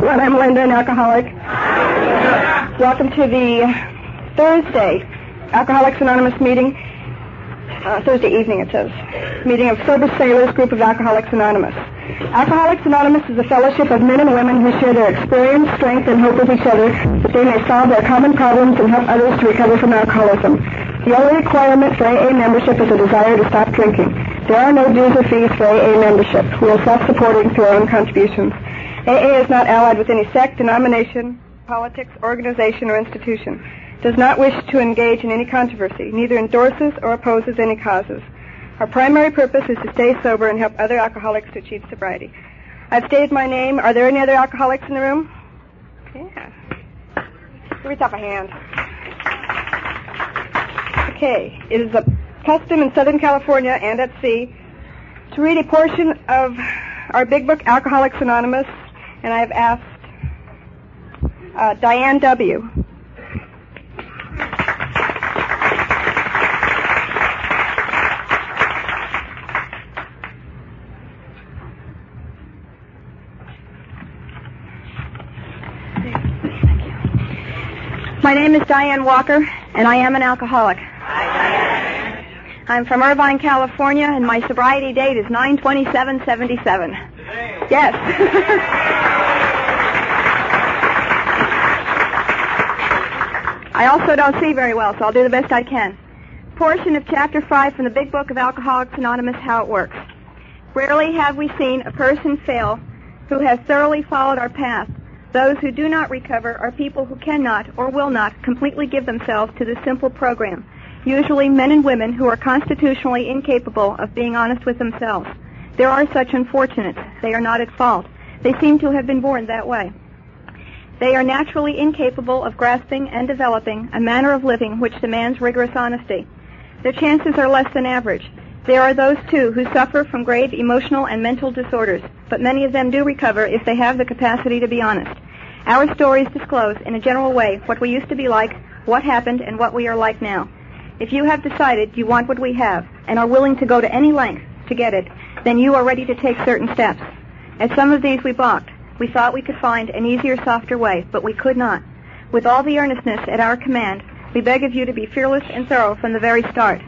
Portland. I'm Linda, an alcoholic. Welcome to the Thursday Alcoholics Anonymous meeting. Thursday evening, it says. Meeting of Sober Sailors Group of Alcoholics Anonymous. Alcoholics Anonymous is a fellowship of men and women who share their experience, strength, and hope with each other that they may solve their common problems and help others to recover from alcoholism. The only requirement for AA membership is a desire to stop drinking. There are no dues or fees for AA membership. We are self-supporting through our own contributions. AA is not allied with any sect, denomination, politics, organization, or institution. Does not wish to engage in any controversy, neither endorses or opposes any causes. Our primary purpose is to stay sober and help other alcoholics to achieve sobriety. I've stated my name. Are there any other alcoholics in the room? Yeah. Reach up a hand. Okay. It is a custom in Southern California and at sea to read a portion of our big book, Alcoholics Anonymous, and I have asked Diane W. My name is Diane Walker, and I am an alcoholic. I'm from Irvine, California, and my sobriety date is 9/27/77. Yes. I also don't see very well, so I'll do the best I can. Portion of Chapter 5 from the Big Book of Alcoholics Anonymous, How It Works. Rarely have we seen a person fail who has thoroughly followed our path. Those who do not recover are people who cannot or will not completely give themselves to this simple program, usually men and women who are constitutionally incapable of being honest with themselves. There are such unfortunates. They are not at fault. They seem to have been born that way. They are naturally incapable of grasping and developing a manner of living which demands rigorous honesty. Their chances are less than average. There are those, too, who suffer from grave emotional and mental disorders, but many of them do recover if they have the capacity to be honest. Our stories disclose, in a general way, what we used to be like, what happened, and what we are like now. If you have decided you want what we have and are willing to go to any length to get it, then you are ready to take certain steps. At some of these we balked. We thought we could find an easier, softer way, but we could not. With all the earnestness at our command, we beg of you to be fearless and thorough from the very start.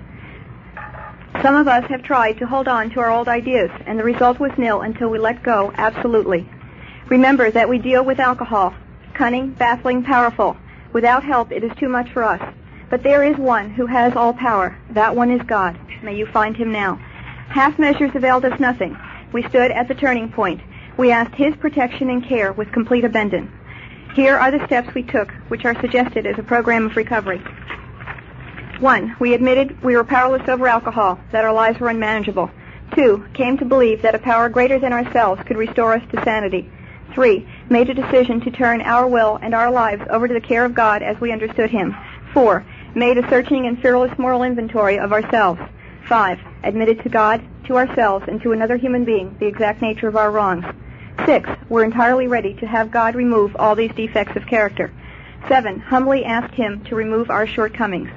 Some of us have tried to hold on to our old ideas, and the result was nil until we let go absolutely. Remember that we deal with alcohol, cunning, baffling, powerful. Without help, it is too much for us. But there is one who has all power. That one is God. May you find him now. Half measures availed us nothing. We stood at the turning point. We asked his protection and care with complete abandon. Here are the steps we took, which are suggested as a program of recovery. 1. We admitted we were powerless over alcohol, that our lives were unmanageable. 2. Came to believe that a power greater than ourselves could restore us to sanity. 3. Made a decision to turn our will and our lives over to the care of God as we understood him. 4. Made a searching and fearless moral inventory of ourselves. 5. Admitted to God, to ourselves, and to another human being the exact nature of our wrongs. 6. Were entirely ready to have God remove all these defects of character. 7. Humbly asked him to remove our shortcomings.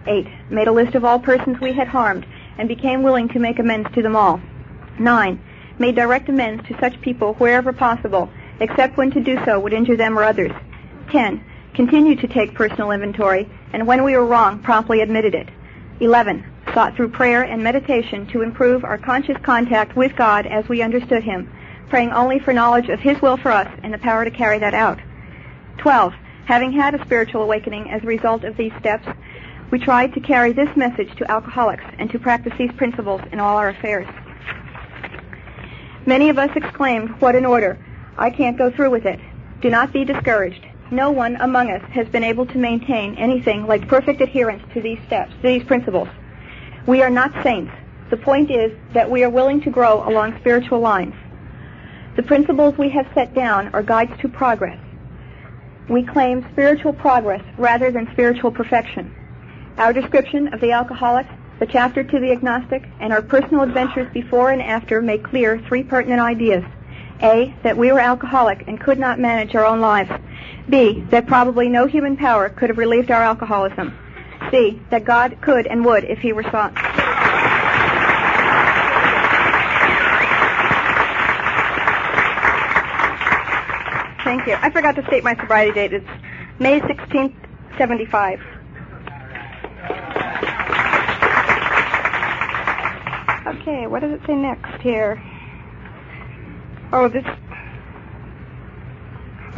8. Made a list of all persons we had harmed and became willing to make amends to them all. 9. Made direct amends to such people wherever possible, except when to do so would injure them or others. 10. Continued to take personal inventory, and when we were wrong, promptly admitted it. 11. Sought through prayer and meditation to improve our conscious contact with God as we understood him, praying only for knowledge of his will for us and the power to carry that out. 12. Having had a spiritual awakening as a result of these steps, we tried to carry this message to alcoholics and to practice these principles in all our affairs. Many of us exclaimed, "What an order! I can't go through with it." Do not be discouraged. No one among us has been able to maintain anything like perfect adherence to these steps, to these principles. We are not saints. The point is that we are willing to grow along spiritual lines. The principles we have set down are guides to progress. We claim spiritual progress rather than spiritual perfection. Our description of the alcoholic, the chapter to the agnostic, and our personal adventures before and after make clear 3 pertinent ideas. A, that we were alcoholic and could not manage our own lives. B, that probably no human power could have relieved our alcoholism. C, that God could and would if he were sought. Thank you. I forgot to state my sobriety date. It's May 16th, 75. Okay, what does it say next here?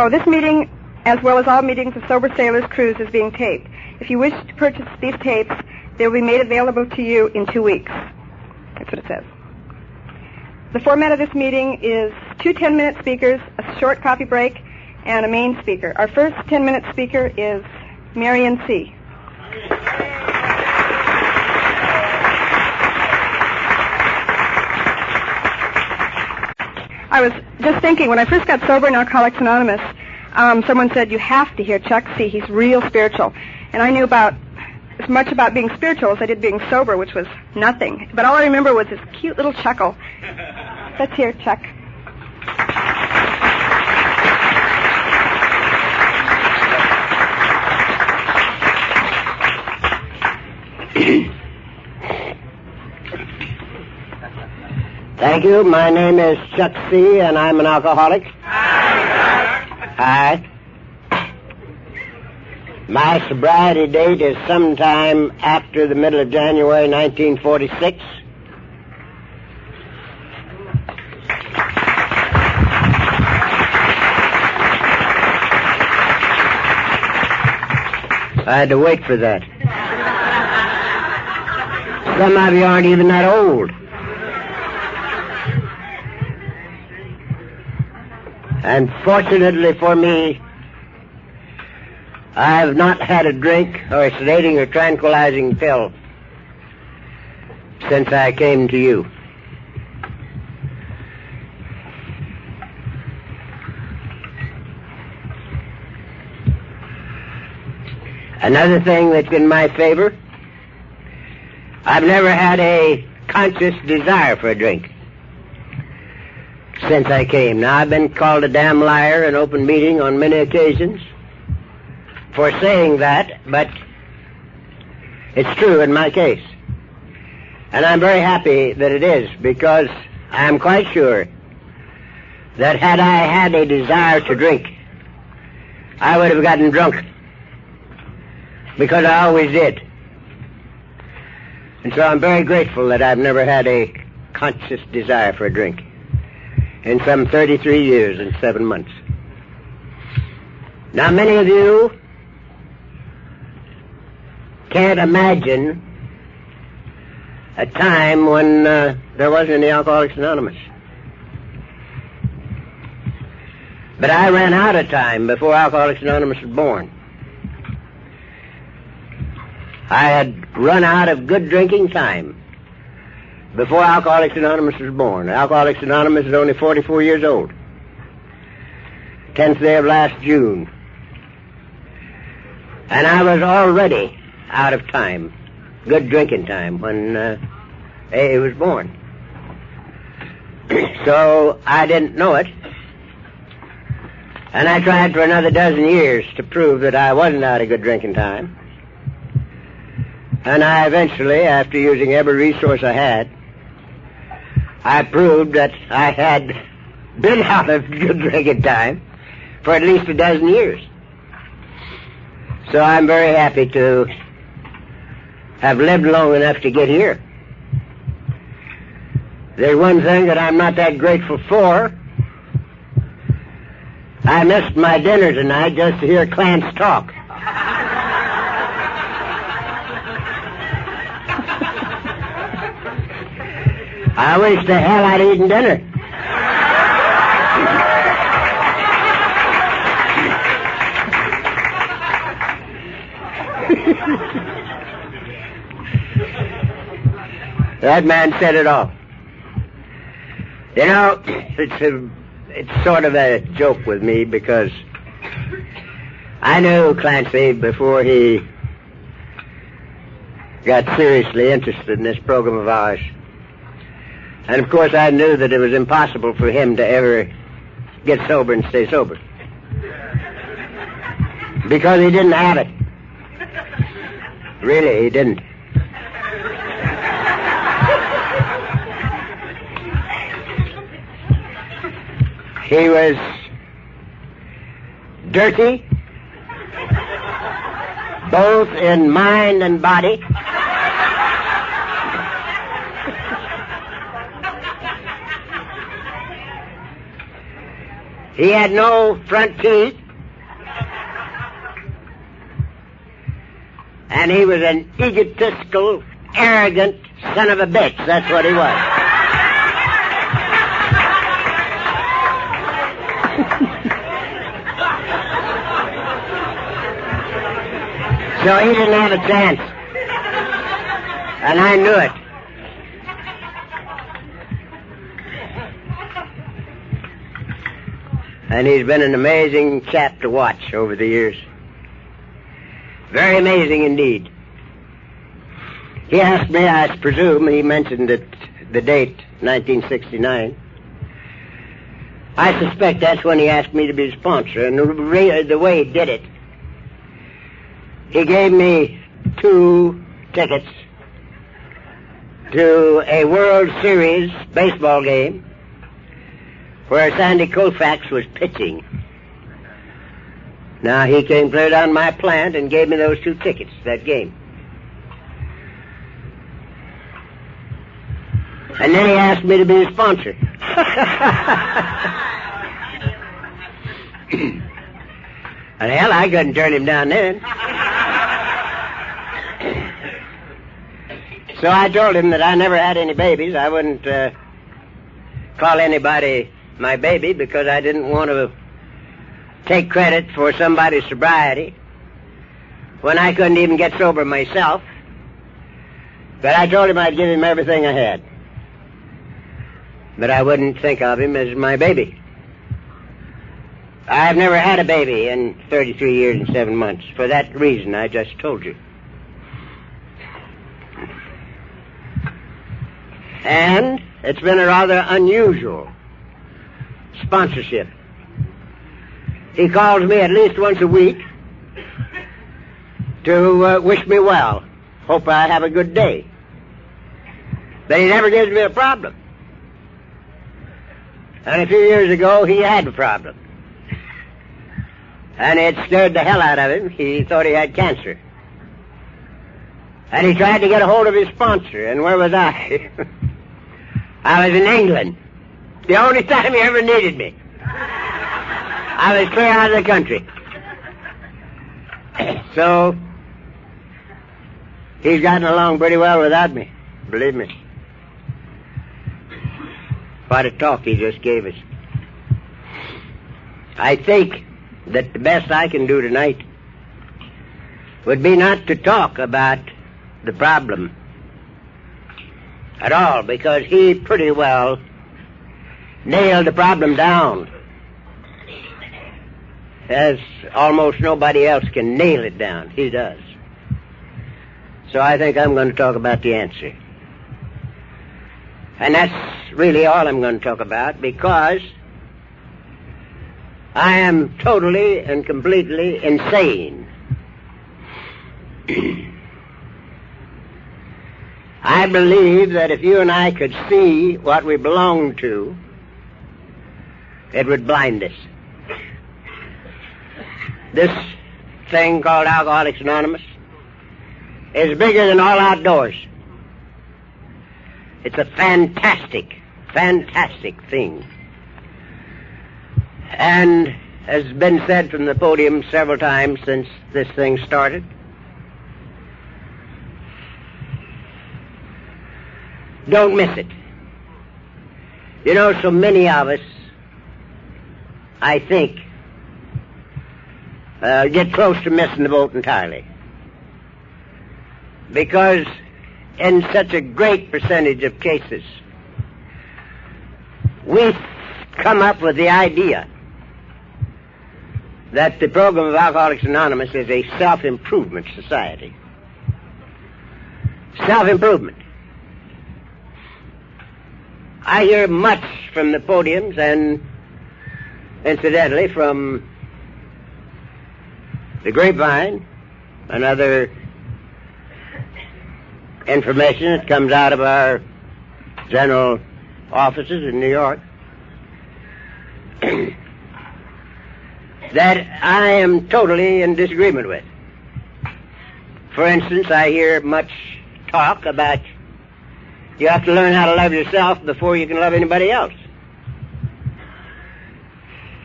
This meeting, as well as all meetings of Sober Sailors Cruise, is being taped. If you wish to purchase these tapes, they will be made available to you in 2 weeks. That's what it says. The format of this meeting is 2 10-minute speakers, a short coffee break, and a main speaker. Our first 10-minute speaker is Marion C. I was just thinking, when I first got sober in Alcoholics Anonymous, someone said, you have to hear Chuck C. He's real spiritual. And I knew about as much about being spiritual as I did being sober, which was nothing. But all I remember was his cute little chuckle. Let's hear Chuck. Thank you. My name is Chuck C., and I'm an alcoholic. Hi. My sobriety date is sometime after the middle of January 1946. I had to wait for that. Some of you aren't even that old. And fortunately for me, I have not had a drink or a sedating or tranquilizing pill since I came to you. Another thing that's in my favor, I've never had a conscious desire for a drink since I came. Now, I've been called a damn liar in open meeting on many occasions for saying that, but it's true in my case. And I'm very happy that it is, because I'm quite sure that had I had a desire to drink, I would have gotten drunk, because I always did. And so I'm very grateful that I've never had a conscious desire for a drink in some 33 years and 7 months. Now, many of you can't imagine a time when there wasn't any Alcoholics Anonymous. But I ran out of time before Alcoholics Anonymous was born. I had run out of good drinking time before Alcoholics Anonymous was born. Alcoholics Anonymous is only 44 years old. 10th day of last June. And I was already out of time, good drinking time, when AA was born. So I didn't know it. And I tried for another dozen years to prove that I wasn't out of good drinking time. And I eventually, after using every resource I had, I proved that I had been out of good drinking time for at least a dozen years. So I'm very happy to have lived long enough to get here. There's one thing that I'm not that grateful for. I missed my dinner tonight just to hear Clance talk. I wish the hell I'd eaten dinner. That man said it all. You know, it's sort of a joke with me, because I knew Clancy before he got seriously interested in this program of ours. And, of course, I knew that it was impossible for him to ever get sober and stay sober, because he didn't have it. Really, he didn't. dirty, both in mind and body. He had no front teeth, and he was an egotistical, arrogant son of a bitch. That's what he was. So he didn't have a chance. And I knew it. And he's been an amazing chap to watch over the years. Very amazing indeed. He asked me, I presume, he mentioned it, the date, 1969. I suspect that's when he asked me to be a sponsor. And the way he did it, he gave me 2 tickets to a World Series baseball game where Sandy Koufax was pitching. Now, he came clear down my plant and gave me those 2 tickets, that game. And then he asked me to be his sponsor. And hell, I couldn't turn him down then. So I told him that I never had any babies. I wouldn't call anybody my baby because I didn't want to take credit for somebody's sobriety when I couldn't even get sober myself. But I told him I'd give him everything I had. But I wouldn't think of him as my baby. I've never had a baby in 33 years and 7 months for that reason I just told you. And it's been a rather unusual sponsorship. He calls me at least once a week to wish me well. Hope I have a good day. But he never gives me a problem. And a few years ago, he had a problem. And it scared the hell out of him. He thought he had cancer. And he tried to get a hold of his sponsor. And where was I? I was in England. The only time he ever needed me. I was clear out of the country. So, he's gotten along pretty well without me, believe me. What a talk he just gave us. I think that the best I can do tonight would be not to talk about the problem at all, because he pretty well nailed the problem down, as almost nobody else can nail it down. He does. So I think I'm going to talk about the answer. And that's really all I'm going to talk about, because I am totally and completely insane. I believe that if you and I could see what we belong to, it would blind us. This thing called Alcoholics Anonymous is bigger than all outdoors. It's a fantastic, fantastic thing. And as has been said from the podium several times since this thing started, don't miss it. You know, so many of us, I think, get close to missing the boat entirely. Because in such a great percentage of cases, we come up with the idea that the program of Alcoholics Anonymous is a self-improvement society. Self-improvement. I hear much from the podiums and, incidentally, from the grapevine and other information that comes out of our general offices in New York, that I am totally in disagreement with. For instance, I hear much talk about you have to learn how to love yourself before you can love anybody else.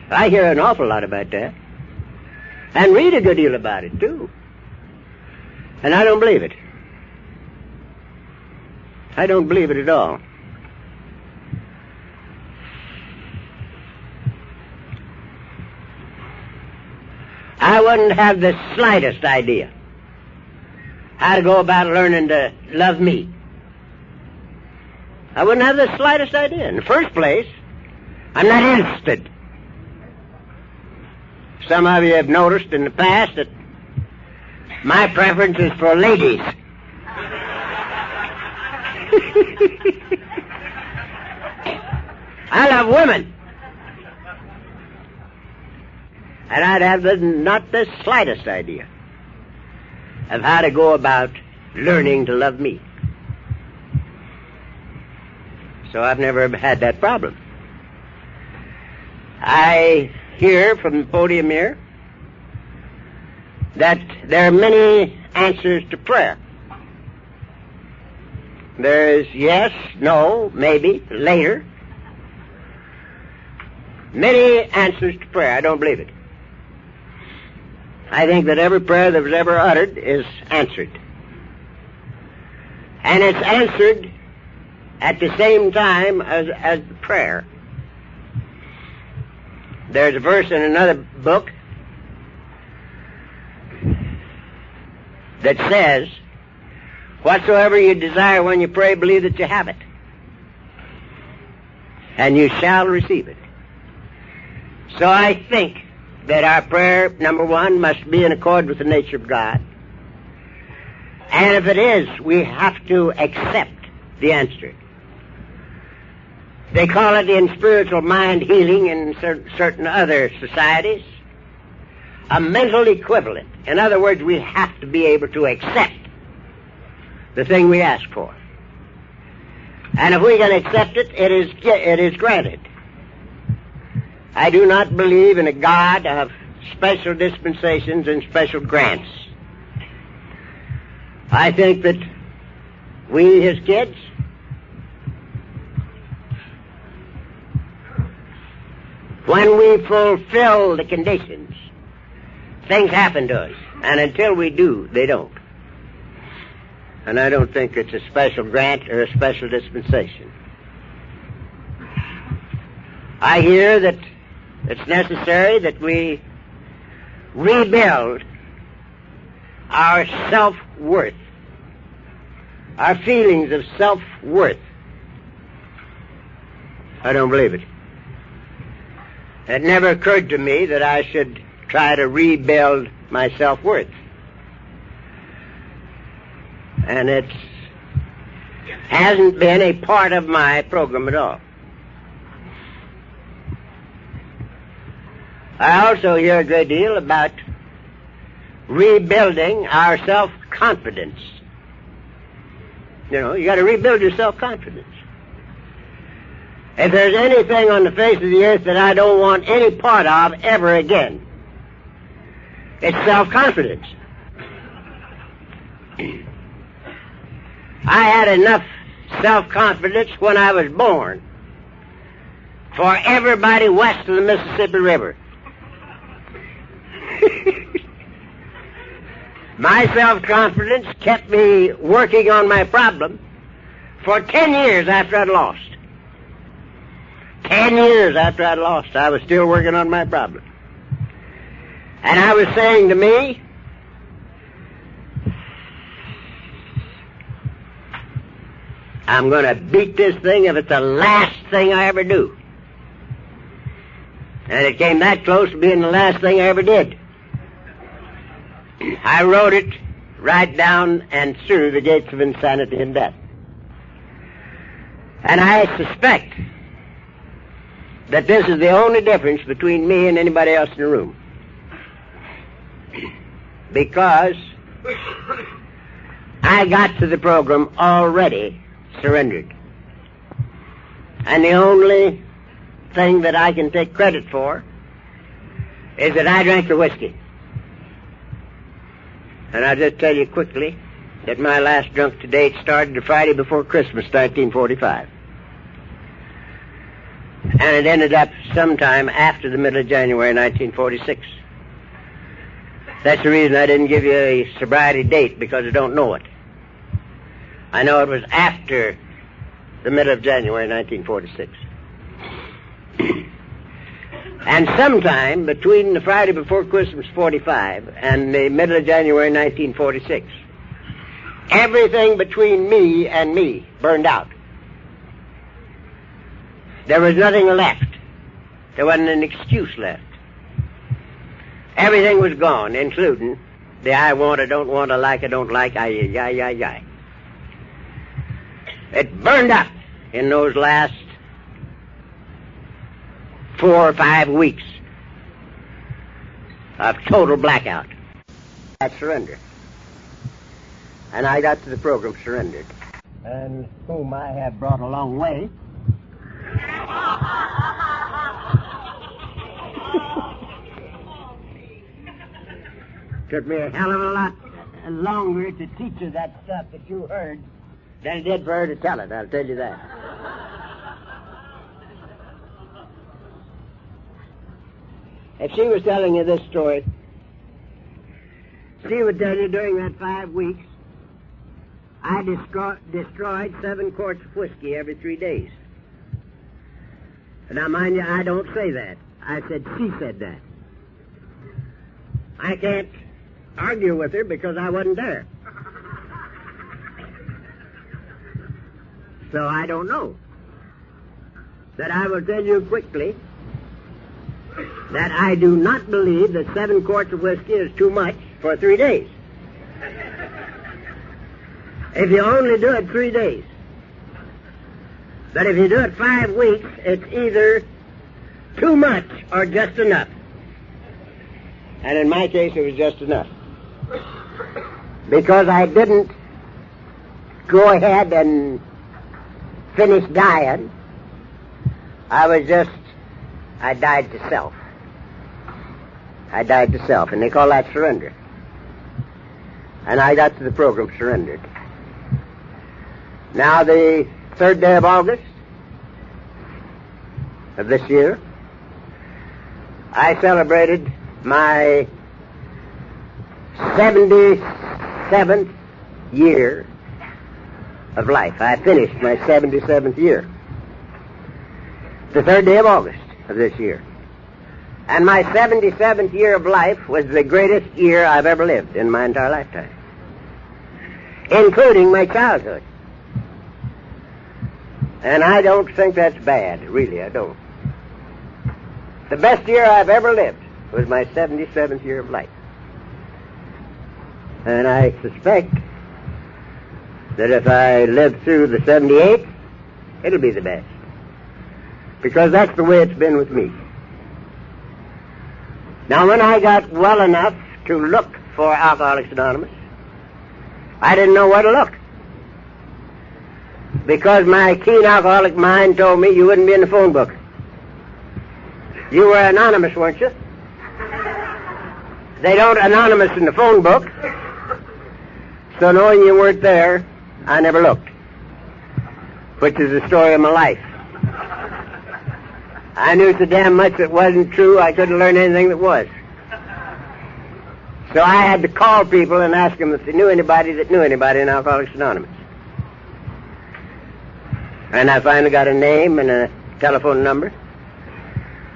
I hear an awful lot about that. And read a good deal about it, too. And I don't believe it. I don't believe it at all. I wouldn't have the slightest idea how to go about learning to love me. I wouldn't have the slightest idea. In the first place, I'm not interested. Some of you have noticed in the past that my preference is for ladies. I love women. And I'd have not the slightest idea of how to go about learning to love me. So I've never had that problem. I hear from the podium here that there are many answers to prayer. There is yes, no, maybe, later. Many answers to prayer. I don't believe it. I think that every prayer that was ever uttered is answered. And it's answered at the same time as the prayer. There's a verse in another book that says, whatsoever you desire when you pray, believe that you have it, and you shall receive it. So I think that our prayer, number one, must be in accord with the nature of God. And if it is, we have to accept the answer. They call it in spiritual mind healing in certain other societies a mental equivalent. In other words, we have to be able to accept the thing we ask for. And if we can accept it, it is granted. I do not believe in a God of special dispensations and special grants. I think that we, his kids, when we fulfill the conditions, things happen to us. And until we do, they don't. And I don't think it's a special grant or a special dispensation. I hear that it's necessary that we rebuild our self-worth, our feelings of self-worth. I don't believe it. It never occurred to me that I should try to rebuild my self-worth. And it hasn't been a part of my program at all. I also hear a great deal about rebuilding our self-confidence. You know, you got to rebuild your self-confidence. If there's anything on the face of the earth that I don't want any part of ever again, it's self-confidence. I had enough self-confidence when I was born for everybody west of the Mississippi River. My self-confidence kept me working on my problem for 10 years after I'd lost. 10 years after I'd lost, I was still working on my problem. And I was saying to me, I'm going to beat this thing if it's the last thing I ever do. And it came that close to being the last thing I ever did. I wrote it right down and through the gates of insanity and death. And I suspect that this is the only difference between me and anybody else in the room. Because I got to the program already surrendered. And the only thing that I can take credit for is that I drank the whiskey. And I'll just tell you quickly that my last drunk to date started the Friday before Christmas, 1945. And it ended up sometime after the middle of January, 1946. That's the reason I didn't give you a sobriety date, because I don't know it. I know it was after the middle of January, 1946. And sometime between the Friday before Christmas, 45, and the middle of January, 1946, everything between me and me burned out. There was nothing left. There wasn't an excuse left. Everything was gone, including the I want, I don't want, I like, I don't like, I. It burned up in those last 4 or 5 weeks of total blackout. I surrendered. And I got to the program, surrendered. And whom I have brought a long way. Took me a hell of a lot longer to teach her that stuff that you heard than it did for her to tell it, I'll tell you that. If she was telling you this story, she would tell you during that 5 weeks, I destroyed 7 quarts of whiskey every 3 days. Now, mind you, I don't say that. I said she said that. I can't argue with her because I wasn't there. So I don't know. But I will tell you quickly that I do not believe that 7 quarts of whiskey is too much for 3 days. If you only do it 3 days. But if you do it 5 weeks, it's either too much or just enough. And in my case, it was just enough. Because I didn't go ahead and finish dying. I died to self. I died to self, and they call that surrender. And I got to the program, surrendered. Now, the 3rd day of August of this year, I celebrated my 77th year of life. I finished my 77th year. The 3rd day of August of this year. And my 77th year of life was the greatest year I've ever lived in my entire lifetime, including my childhood. And I don't think that's bad, really, I don't. The best year I've ever lived was my 77th year of life. And I suspect that if I live through the 78th, it'll be the best. Because that's the way it's been with me. Now, when I got well enough to look for Alcoholics Anonymous, I didn't know where to look. Because my keen alcoholic mind told me you wouldn't be in the phone book. You were anonymous, weren't you? They don't anonymous in the phone book. So knowing you weren't there, I never looked. Which is the story of my life. I knew so damn much that wasn't true, I couldn't learn anything that was. So I had to call people and ask them if they knew anybody that knew anybody in Alcoholics Anonymous. And I finally got a name and a telephone number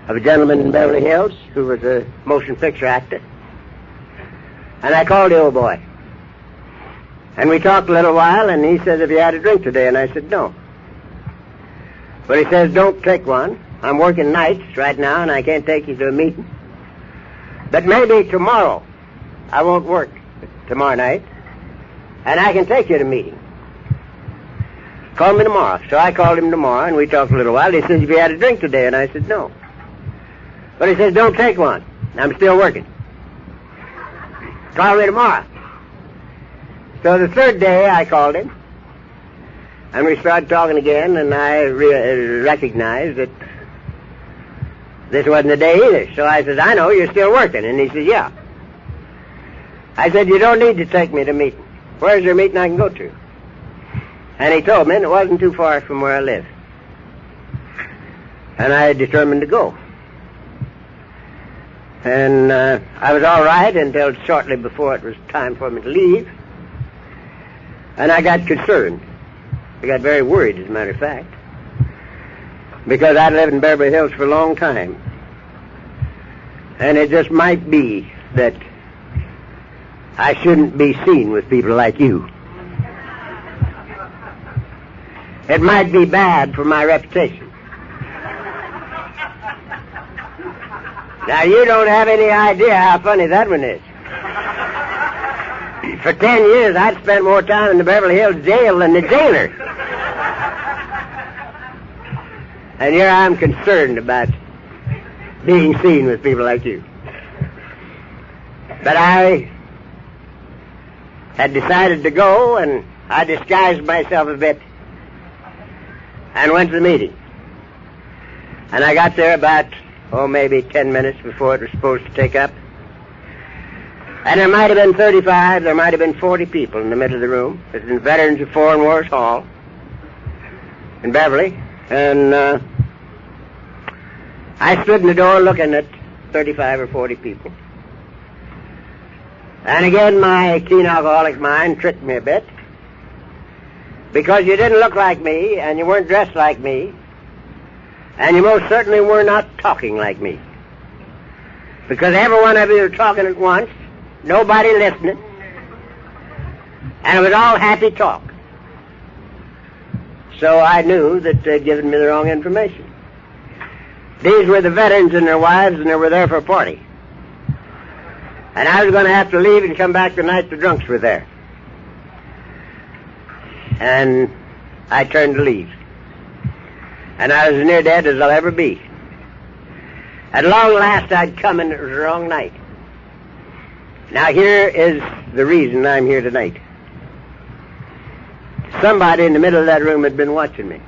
of a gentleman in Beverly Hills who was a motion picture actor. And I called the old boy. And we talked a little while, and he said, have you had a drink today? And I said, no. But he says, don't take one. I'm working nights right now, and I can't take you to a meeting. But maybe tomorrow. I won't work tomorrow night, and I can take you to a meeting. Call me tomorrow. So I called him tomorrow, and we talked a little while. He says, have you had a drink today? And I said, no. But he says, don't take one. I'm still working. Call me tomorrow. So the 3rd day, I called him, and we started talking again, and I recognized that This wasn't the day either. So I said, I know, you're still working. And he said, yeah. I said, you don't need to take me to meeting. Where's your meeting I can go to? And he told me, and it wasn't too far from where I live. And I determined to go. And I was all right until shortly before it was time for me to leave. And I got concerned. I got very worried, as a matter of fact, because I'd lived in Beverly Hills for a long time. And it just might be that I shouldn't be seen with people like you. It might be bad for my reputation. Now, you don't have any idea how funny that one is. For 10 years, I'd spent more time in the Beverly Hills jail than the jailer. And here I'm concerned about being seen with people like you. But I had decided to go, and I disguised myself a bit and went to the meeting. And I got there about, maybe 10 minutes before it was supposed to take up. And there might have been 35, there might have been 40 people in the middle of the room. It was in Veterans of Foreign Wars Hall in Beverly. And I stood in the door looking at 35 or 40 people. And again, my keen alcoholic mind tricked me a bit, because you didn't look like me, and you weren't dressed like me, and you most certainly were not talking like me. Because every one of you were talking at once, nobody listening, and it was all happy talk. So I knew that they'd given me the wrong information. These were the veterans and their wives, and they were there for a party. And I was going to have to leave and come back the night the drunks were there. And I turned to leave. And I was as near dead as I'll ever be. At long last I'd come, and it was the wrong night. Now here is the reason I'm here tonight. Somebody in the middle of that room had been watching me.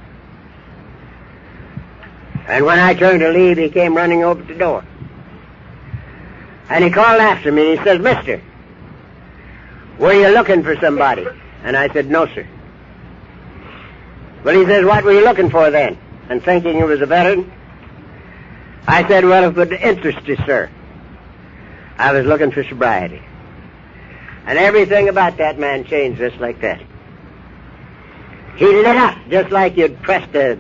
And when I turned to leave, he came running over to the door. And he called after me, and he says, Mister, were you looking for somebody? And I said, no, sir. Well, he says, what were you looking for then? And thinking he was a veteran, I said, well, if it would interest you, sir, I was looking for sobriety. And everything about that man changed just like that. He lit up just like you'd pressed the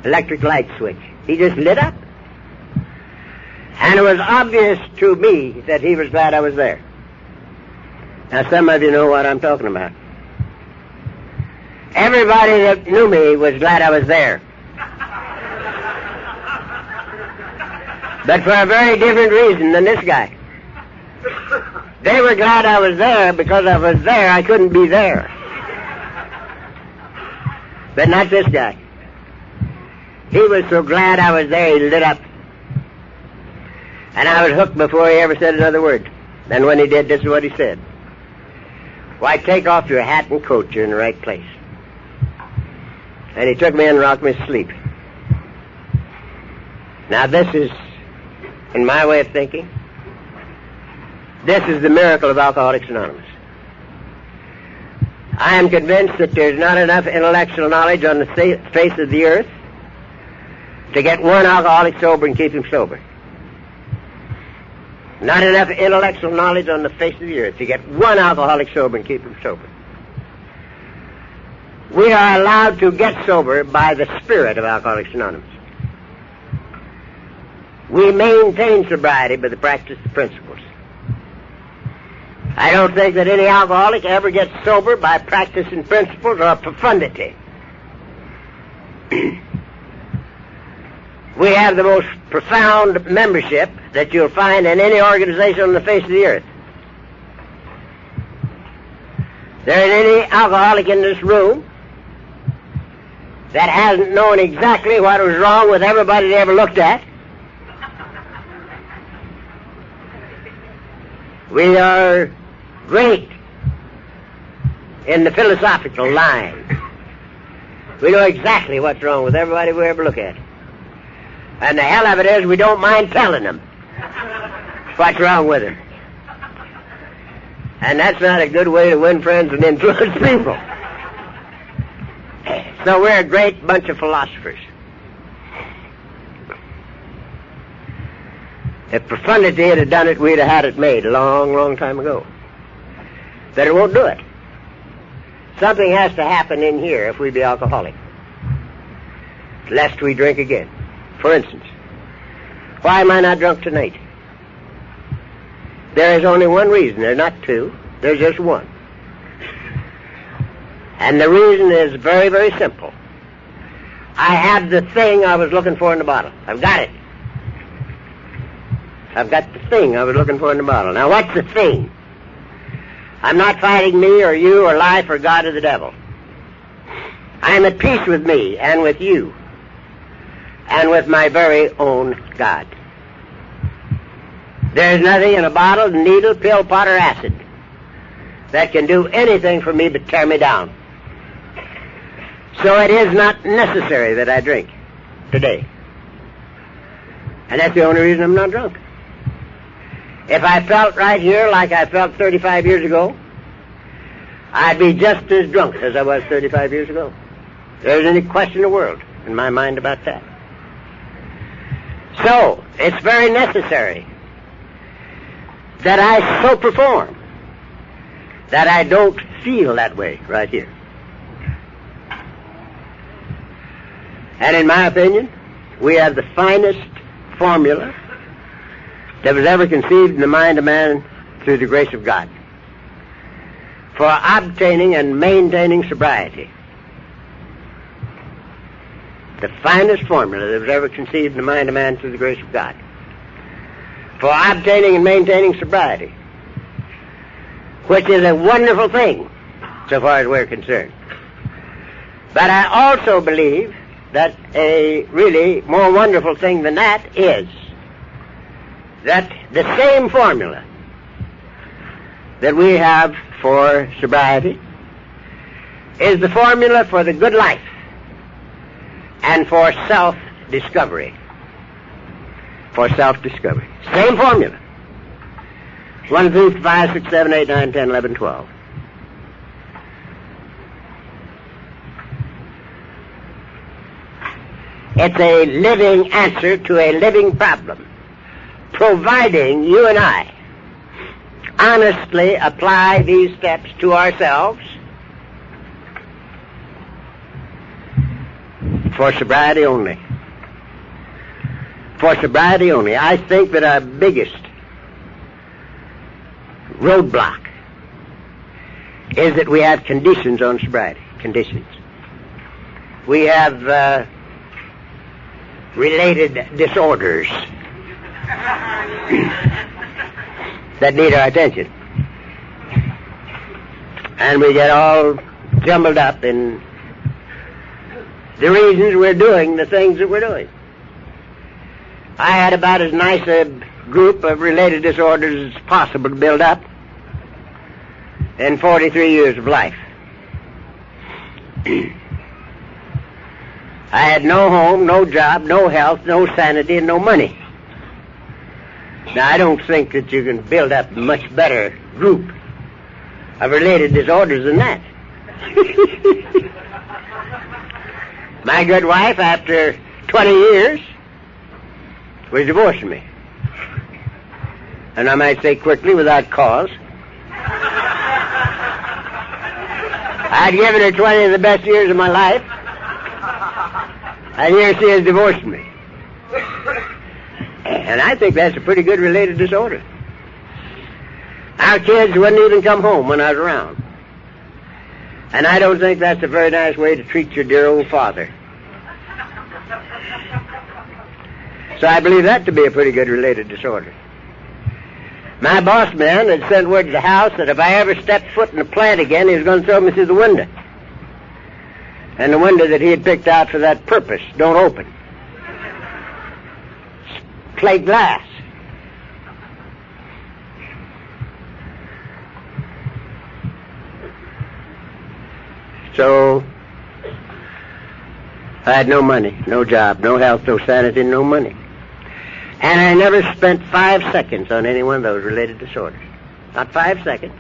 electric light switch. He just lit up. And it was obvious to me that he was glad I was there. Now, some of you know what I'm talking about. Everybody that knew me was glad I was there. But for a very different reason than this guy. They were glad I was there because I was there, I couldn't be there. But not this guy. He was so glad I was there, he lit up. And I was hooked before he ever said another word. And when he did, this is what he said. Why, take off your hat and coat, you're in the right place. And he took me in and rocked me to sleep. Now this is, in my way of thinking, this is the miracle of Alcoholics Anonymous. I am convinced that there's not enough intellectual knowledge on the face of the earth to get one alcoholic sober and keep him sober. Not enough intellectual knowledge on the face of the earth to get one alcoholic sober and keep him sober. We are allowed to get sober by the spirit of Alcoholics Anonymous. We maintain sobriety by the practice of principles. I don't think that any alcoholic ever gets sober by practicing principles or profundity. We have the most profound membership that you'll find in any organization on the face of the earth. There ain't any alcoholic in this room that hasn't known exactly what was wrong with everybody they ever looked at. We are great in the philosophical line. We know exactly what's wrong with everybody we ever look at. And the hell of it is, we don't mind telling them what's wrong with him. And that's not a good way to win friends and influence people. So we're a great bunch of philosophers. If profundity had done it, we'd have had it made a long, long time ago. But it won't do it. Something has to happen in here if we be alcoholic, lest we drink again. For instance, why am I not drunk tonight? There is only one reason. There's not two. There's just one. And the reason is very, very simple. I have the thing I was looking for in the bottle. I've got it. I've got the thing I was looking for in the bottle. Now, what's the thing? I'm not fighting me or you or life or God or the devil. I'm at peace with me and with you and with my very own God. There's nothing in a bottle, needle, pill, pot, or acid that can do anything for me but tear me down. So it is not necessary that I drink today. And that's the only reason I'm not drunk. If I felt right here like I felt 35 years ago, I'd be just as drunk as I was 35 years ago. There isn't any question in the world in my mind about that. So, it's very necessary that I so perform that I don't feel that way right here. And in my opinion, we have the finest formula that was ever conceived in the mind of man through the grace of God for obtaining and maintaining sobriety. The finest formula that was ever conceived in the mind of man through the grace of God for obtaining and maintaining sobriety, which is a wonderful thing so far as we're concerned. But I also believe that a really more wonderful thing than that is that the same formula that we have for sobriety is the formula for the good life and for self-discovery. For self-discovery. Same formula. 1, 2, 3, 5, 6, 7, 8, 9, 10, 11, 12. It's a living answer to a living problem, providing you and I honestly apply these steps to ourselves for sobriety only. For sobriety only. I think that our biggest roadblock is that we have conditions on sobriety. Conditions. We have related disorders that need our attention. And we get all jumbled up in the reasons we're doing the things that we're doing. I had about as nice a group of related disorders as possible to build up in 43 years of life. I had no home, no job, no health, no sanity, and no money. Now, I don't think that you can build up a much better group of related disorders than that. My good wife, after 20 years, was divorcing me. And I might say quickly, without cause. I'd given her 20 of the best years of my life, and here she has divorced me. And I think that's a pretty good related disorder. Our kids wouldn't even come home when I was around. And I don't think that's a very nice way to treat your dear old father. So I believe that to be a pretty good related disorder. My boss man had sent word to the house that if I ever stepped foot in the plant again, he was going to throw me through the window. And the window that he had picked out for that purpose don't open. It's plate glass. So I had no money, no job, no health, no sanity, no money. And I never spent 5 seconds on any one of those related disorders. Not 5 seconds.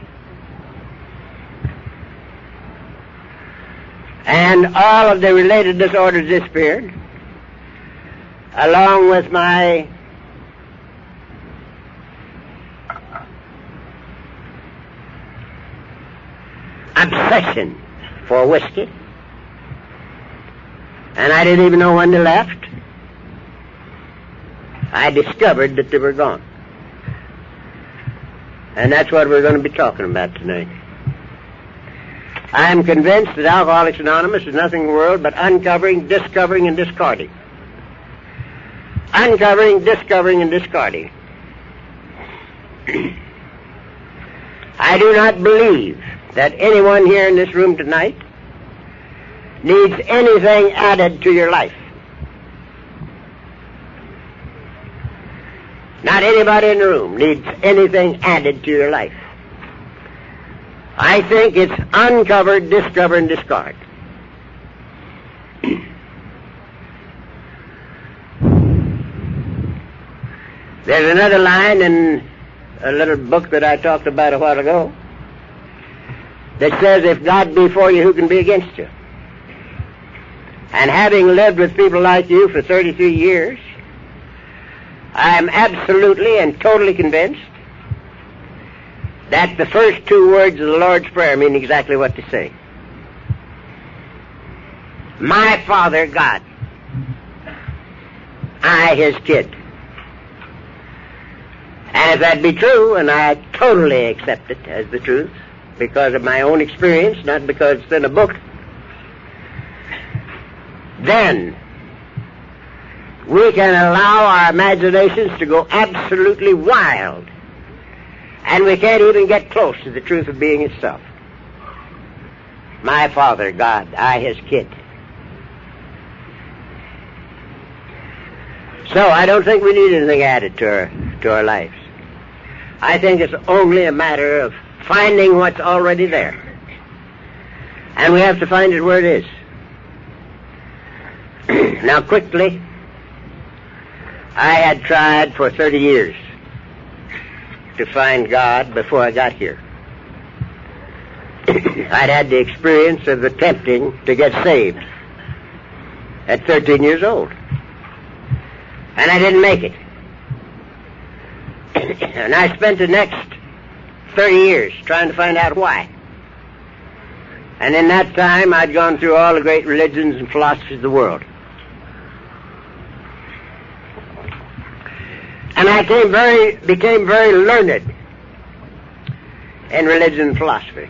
And all of the related disorders disappeared, along with my obsession for whiskey. And I didn't even know when they left. I discovered that they were gone. And that's what we're going to be talking about tonight. I am convinced that Alcoholics Anonymous is nothing in the world but uncovering, discovering, and discarding. Uncovering, discovering, and discarding. I do not believe that anyone here in this room tonight needs anything added to your life. Not anybody in the room needs anything added to your life. I think it's uncover, discover, and discard. There's another line in a little book that I talked about a while ago that says, if God be for you, who can be against you? And having lived with people like you for 33 years, I am absolutely and totally convinced that the first 2 words of the Lord's Prayer mean exactly what they say. My Father, God, I, His kid. And if that be true, and I totally accept it as the truth, because of my own experience, not because it's in a book, then we can allow our imaginations to go absolutely wild, and we can't even get close to the truth of being itself. My Father, God, I, His kid. So I don't think we need anything added to our lives. I think it's only a matter of finding what's already there. And we have to find it where it is. Now, quickly, I had tried for 30 years to find God before I got here. I'd had the experience of attempting to get saved at 13 years old. And I didn't make it. And I spent the next 30 years trying to find out why. And in that time, I'd gone through all the great religions and philosophies of the world. And I became very learned in religion and philosophy.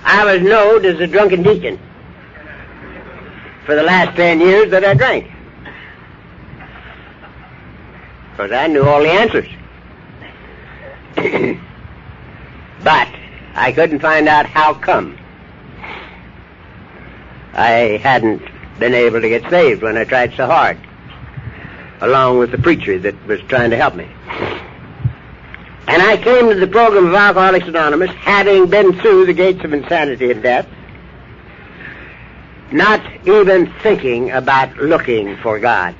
I was known as a drunken deacon for the last 10 years that I drank, because I knew all the answers. But I couldn't find out how come I hadn't been able to get saved when I tried so hard, along with the preacher that was trying to help me. And I came to the program of Alcoholics Anonymous, having been through the gates of insanity and death, not even thinking about looking for God.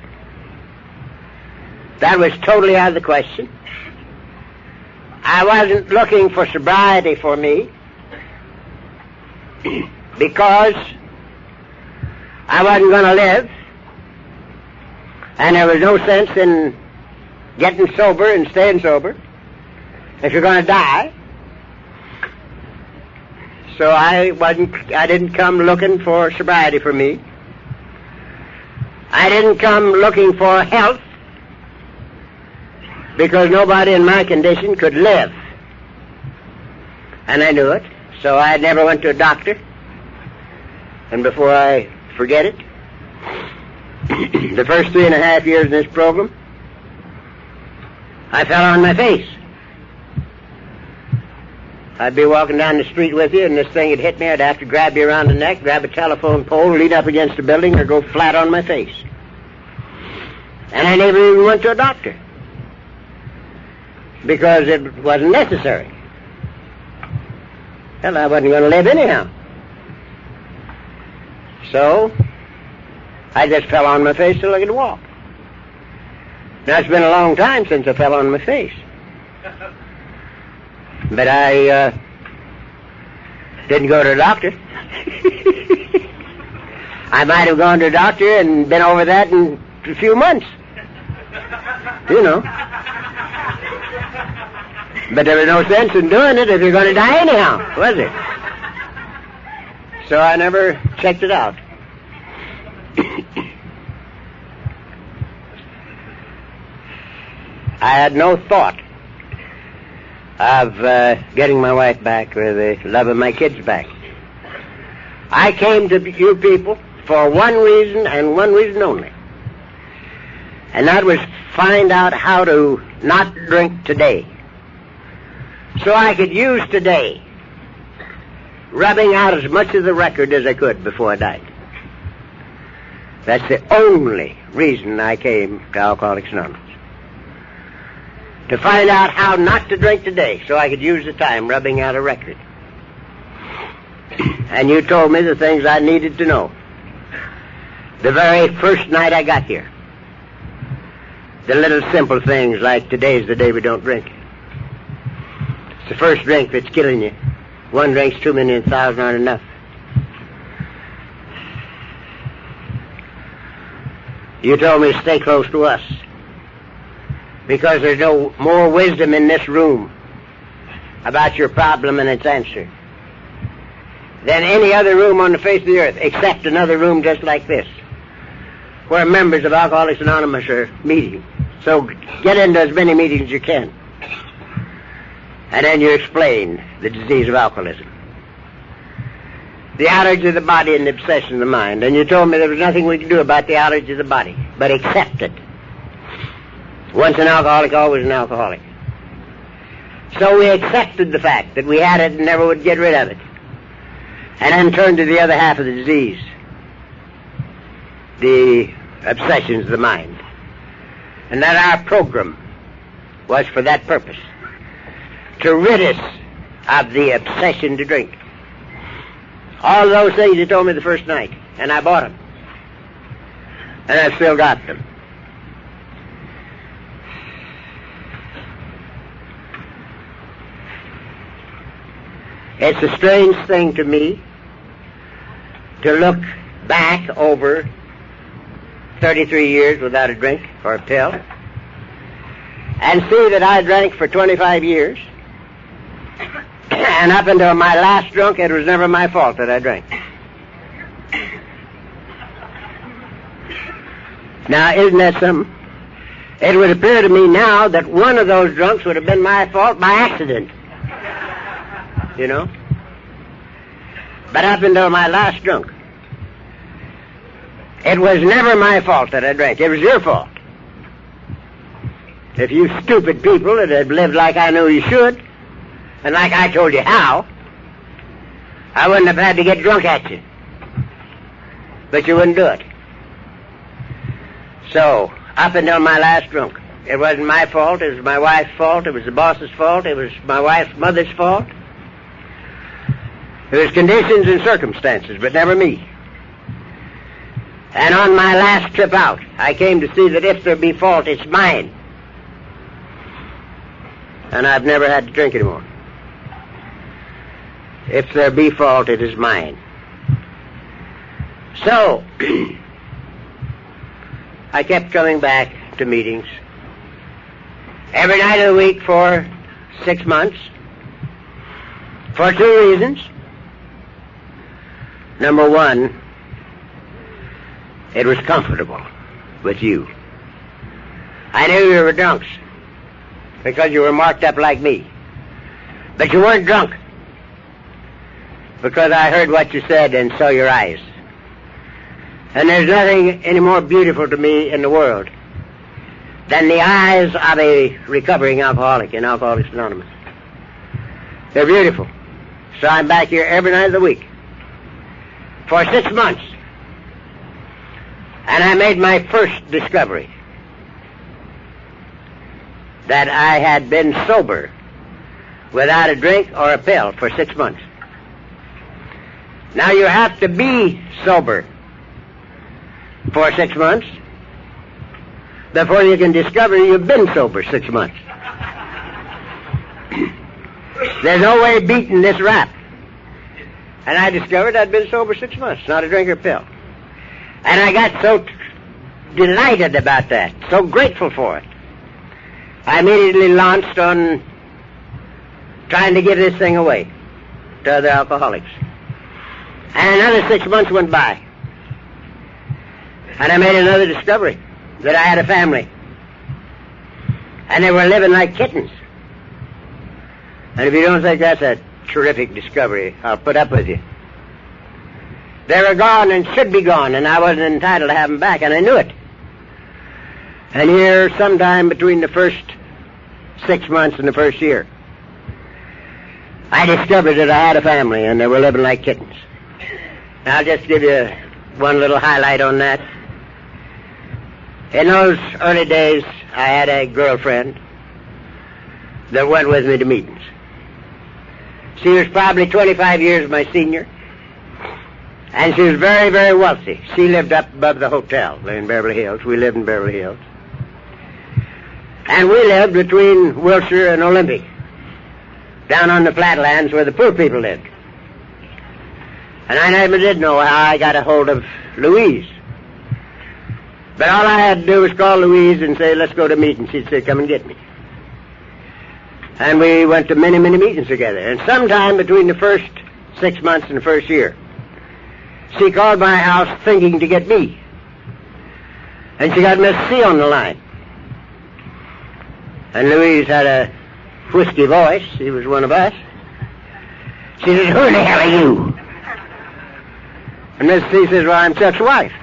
That was totally out of the question. I wasn't looking for sobriety for me, because I wasn't going to live, and there was no sense in getting sober and staying sober if you're going to die. So I didn't come looking for sobriety for me. I didn't come looking for health, because nobody in my condition could live. And I knew it, so I never went to a doctor. And before I forget it, the first 3.5 years in this program, I fell on my face. I'd be walking down the street with you, and this thing would hit me. I'd have to grab you around the neck, grab a telephone pole, lean up against a building, or go flat on my face. And I never even went to a doctor, because it wasn't necessary. Hell, I wasn't going to live anyhow. So I just fell on my face to look at the wall. Now, it's been a long time since I fell on my face. But I didn't go to the doctor. I might have gone to the doctor and been over that in a few months. You know. But there was no sense in doing it if you're going to die anyhow, was it? So I never checked it out. I had no thought of getting my wife back or the love of my kids back. I came to you people for one reason and one reason only. And that was find out how to not drink today. So I could use today, rubbing out as much of the record as I could before I died. That's the only reason I came to Alcoholics Anonymous. To find out how not to drink today, so I could use the time rubbing out a record. And you told me the things I needed to know. The very first night I got here. The little simple things like today's the day we don't drink. It's the first drink that's killing you. One drink's too many and 1,000 aren't enough. You told me to stay close to us. Because there's no more wisdom in this room about your problem and its answer than any other room on the face of the earth, except another room just like this, where members of Alcoholics Anonymous are meeting. So get into as many meetings as you can. And then you explain the disease of alcoholism, the allergy of the body and the obsession of the mind. And you told me there was nothing we could do about the allergy of the body, but accept it. Once an alcoholic, always an alcoholic. So we accepted the fact that we had it and never would get rid of it. And then turned to the other half of the disease, the obsessions of the mind. And that our program was for that purpose, to rid us of the obsession to drink. All those things you told me the first night, and I bought them. And I've still got them. It's a strange thing to me to look back over 33 years without a drink or a pill and see that I drank for 25 years, and up until my last drunk, it was never my fault that I drank. Now, isn't that something? It would appear to me now that one of those drunks would have been my fault by accident. You know? But up until my last drunk, it was never my fault that I drank. It was your fault. If you stupid people that had lived like I knew you should, and like I told you how, I wouldn't have had to get drunk at you. But you wouldn't do it. So, up until my last drunk, it wasn't my fault, it was my wife's fault, it was the boss's fault, it was my wife's mother's fault. It was conditions and circumstances, but never me. And on my last trip out, I came to see that if there be fault, it's mine. And I've never had to drink anymore. If there be fault, it is mine. So, I kept coming back to meetings every night of the week for 6 months for two reasons. Number one, it was comfortable with you. I knew you were drunks because you were marked up like me. But you weren't drunk because I heard what you said and saw your eyes. And there's nothing any more beautiful to me in the world than the eyes of a recovering alcoholic in Alcoholics Anonymous. They're beautiful. So I'm back here every night of the week for 6 months. And I made my first discovery that I had been sober without a drink or a pill for 6 months. Now you have to be sober for 6 months before you can discover you've been sober 6 months. There's no way of beating this rap. And I discovered I'd been sober 6 months, not a drink or pill. And I got so delighted about that, so grateful for it. I immediately launched on trying to give this thing away to other alcoholics. And another 6 months went by. And I made another discovery, that I had a family. And they were living like kittens. And if you don't think that's a terrific discovery, I'll put up with you. They were gone and should be gone, and I wasn't entitled to have them back, and I knew it. And here, sometime between the first 6 months and the first year, I discovered that I had a family, and they were living like kittens. I'll just give you one little highlight on that. In those early days, I had a girlfriend that went with me to meetings. She was probably 25 years my senior, and she was very, very wealthy. She lived up above the hotel in Beverly Hills. We lived in Beverly Hills. And we lived between Wilshire and Olympic, down on the flatlands where the poor people lived. And I never did know how I got a hold of Louise. But all I had to do was call Louise and say, let's go to meetings. She'd say, come and get me. And we went to many, many meetings together. And sometime between the first 6 months and the first year, she called my house thinking to get me. And she got Miss C on the line. And Louise had a whiskey voice. She was one of us. She said, who the hell are you? And Miss C says, well, I'm Chuck's wife.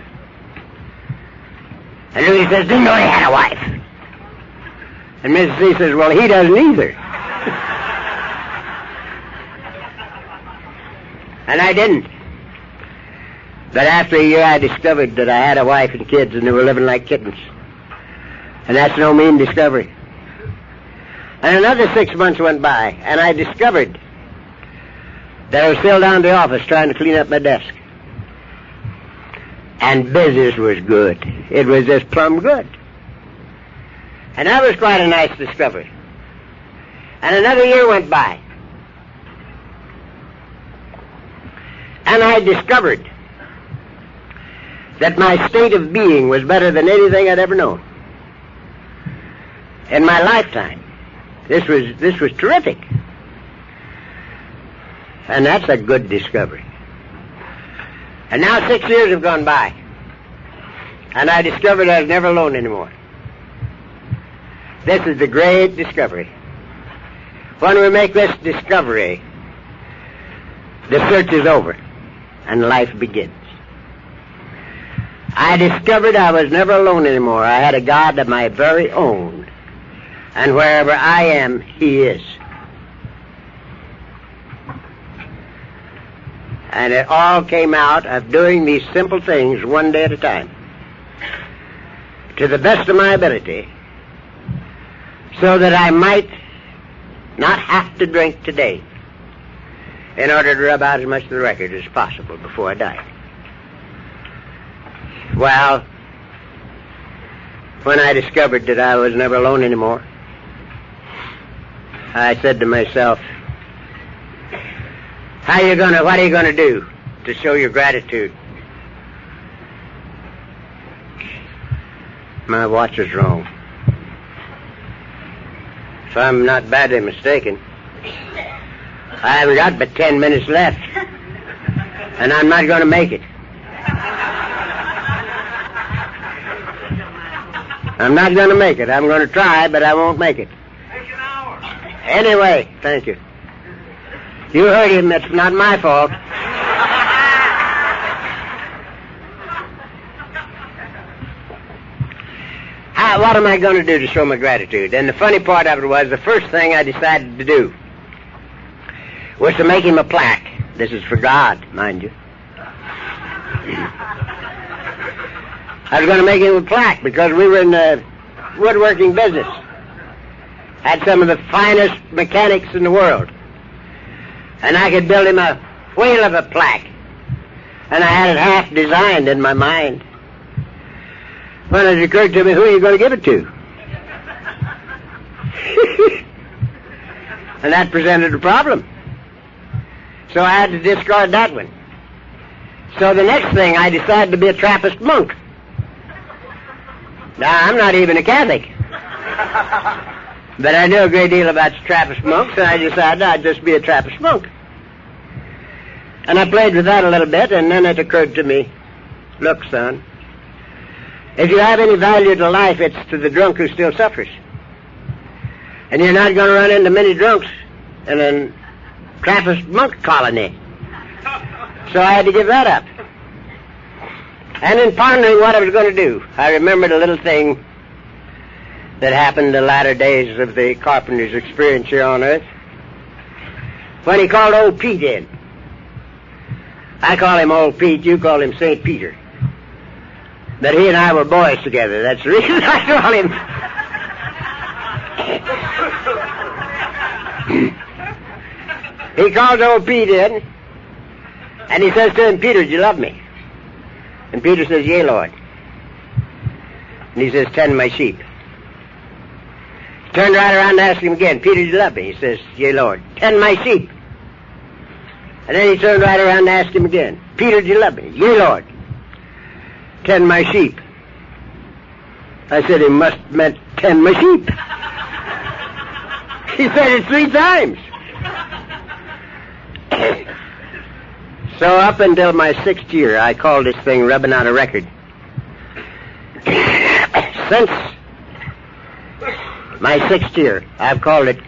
And Louise says, didn't know he had a wife. And Mrs. C says, well, he doesn't either. And I didn't. But after a year, I discovered that I had a wife and kids, and they were living like kittens. And that's no mean discovery. And another 6 months went by, and I discovered that I was still down at the office trying to clean up my desk. And business was good. It was just plumb good. And that was quite a nice discovery. And another year went by. And I discovered that my state of being was better than anything I'd ever known. In my lifetime. This was terrific. And that's a good discovery. And now 6 years have gone by. And I discovered I was never alone anymore. This is the great discovery. When we make this discovery, the search is over and life begins. I discovered I was never alone anymore. I had a God of my very own. And wherever I am, He is. And it all came out of doing these simple things one day at a time, to the best of my ability, so that I might not have to drink today in order to rub out as much of the record as possible before I die. Well, when I discovered that I was never alone anymore, I said to myself, what are you gonna do to show your gratitude? My watch is wrong. If I'm not badly mistaken, I haven't got but 10 minutes left, and I'm not going to make it. I'm not going to make it. I'm going to try, but I won't make it. Take an hour. Anyway, thank you. You heard him. It's not my fault. What am I going to do to show my gratitude? And the funny part of it was the first thing I decided to do was to make him a plaque. This is for God, mind you. I was going to make him a plaque because we were in the woodworking business. Had some of the finest mechanics in the world. And I could build him a whale of a plaque. And I had it half designed in my mind. when it occurred to me, who are you going to give it to? And that presented a problem. So I had to discard that one. So the next thing, I decided to be a Trappist monk. Now, I'm not even a Catholic. But I knew a great deal about Trappist monks, and I decided I'd just be a Trappist monk. And I played with that a little bit, and then it occurred to me, look, son, if you have any value to life, it's to the drunk who still suffers. And you're not going to run into many drunks in a Trappist monk colony. So I had to give that up. And in pondering what I was going to do, I remembered a little thing that happened in the latter days of the carpenter's experience here on earth. When he called old Pete in. I call him old Pete, you call him St. Peter. But he and I were boys together. That's the reason I call him. He calls old Pete in, and he says to him, Peter, do you love me? And Peter says, yea, Lord. And he says, tend my sheep. He turned right around and asked him again, Peter, do you love me? He says, yea, Lord. Tend my sheep. And then he turned right around and asked him again, Peter, do you love me? Yea, Lord. Tend my sheep. I said, he must have meant tend my sheep. He said it 3 times. So up until my 6th year, I called this thing rubbing out a record. Since my 6th year, I've called it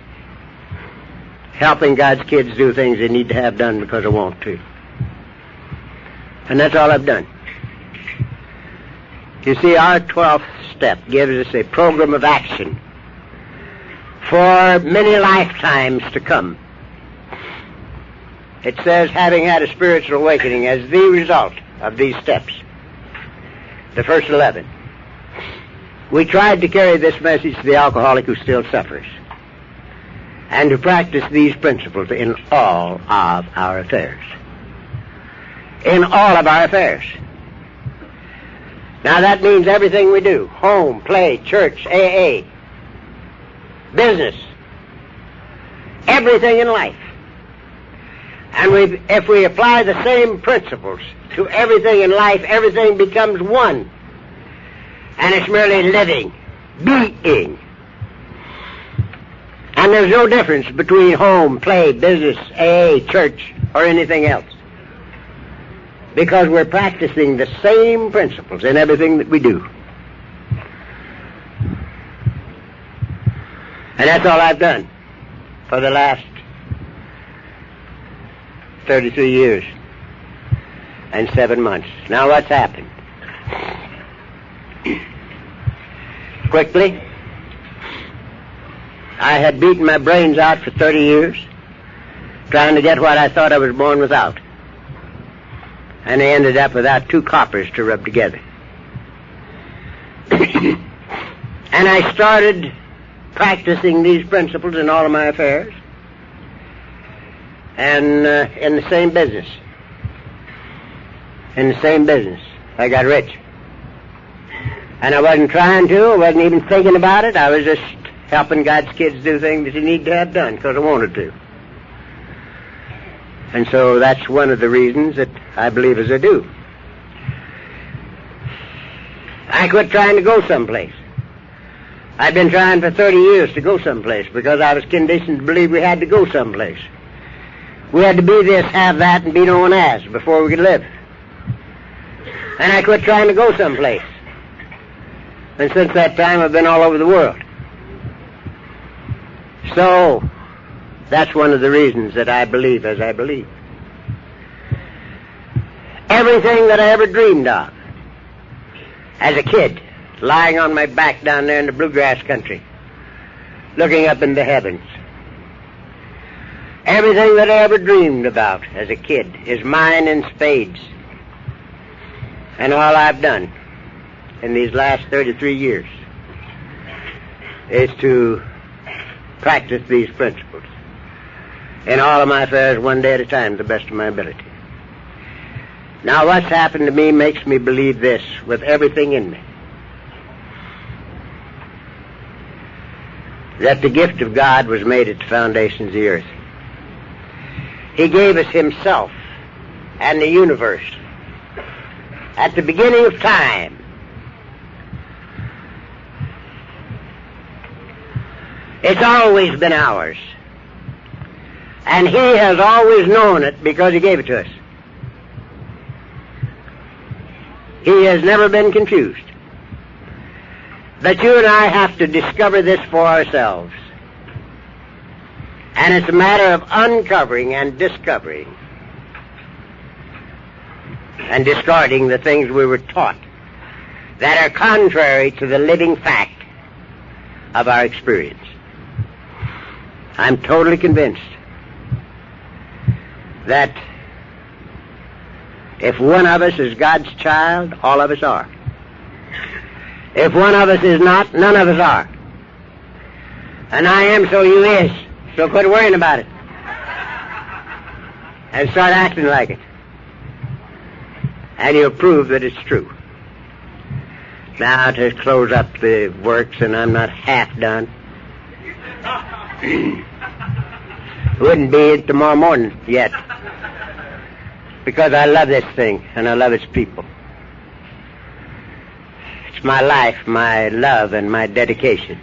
helping God's kids do things they need to have done because I want to. And that's all I've done. You see, our 12th step gives us a program of action for many lifetimes to come. It says, having had a spiritual awakening as the result of these steps, the first 11, we tried to carry this message to the alcoholic who still suffers, and to practice these principles in all of our affairs. In all of our affairs. Now that means everything we do, home, play, church, AA, business, everything in life. And if we apply the same principles to everything in life, everything becomes one. And it's merely living, being. And there's no difference between home, play, business, AA, church, or anything else. Because we're practicing the same principles in everything that we do. And that's all I've done for the last 33 years and 7 months. Now what's happened? Quickly, I had beaten my brains out for 30 years trying to get what I thought I was born without. And I ended up without 2 coppers to rub together. And I started practicing these principles in all of my affairs and in the same business. In the same business. I got rich. And I wasn't trying to, I wasn't even thinking about it. I was just helping God's kids do things that they need to have done because I wanted to. And so that's one of the reasons that I believe as I do. I quit trying to go someplace. I've been trying for 30 years to go someplace because I was conditioned to believe we had to go someplace. We had to be this, have that, and be known as before we could live. And I quit trying to go someplace. And since that time, I've been all over the world. So, that's one of the reasons that I believe as I believe. Everything that I ever dreamed of as a kid, lying on my back down there in the bluegrass country, looking up in the heavens. Everything that I ever dreamed about as a kid is mine in spades. And all I've done in these last 33 years is to practice these principles in all of my affairs one day at a time to the best of my ability. Now what's happened to me makes me believe this with everything in me. that the gift of God was made at the foundations of the earth. He gave us himself and the universe at the beginning of time. It's always been ours. And he has always known it because he gave it to us. He has never been confused. But you and I have to discover this for ourselves. And it's a matter of uncovering and discovering and discarding the things we were taught that are contrary to the living fact of our experience. I'm totally convinced that if one of us is God's child, all of us are. If one of us is not, none of us are. And I am, so you is. So quit worrying about it. And start acting like it. And you'll prove that it's true. Now to close up the works, and I'm not half done. Wouldn't be tomorrow morning yet. Because I love this thing, and I love its people. It's my life, my love, and my dedication.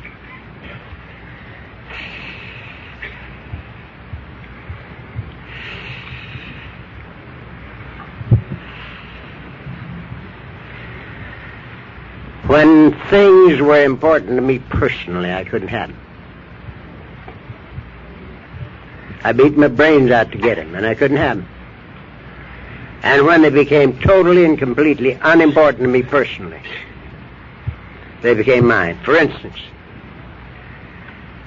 When things were important to me personally, I couldn't have them. I beat my brains out to get them, and I couldn't have them. And when they became totally and completely unimportant to me personally, they became mine. For instance,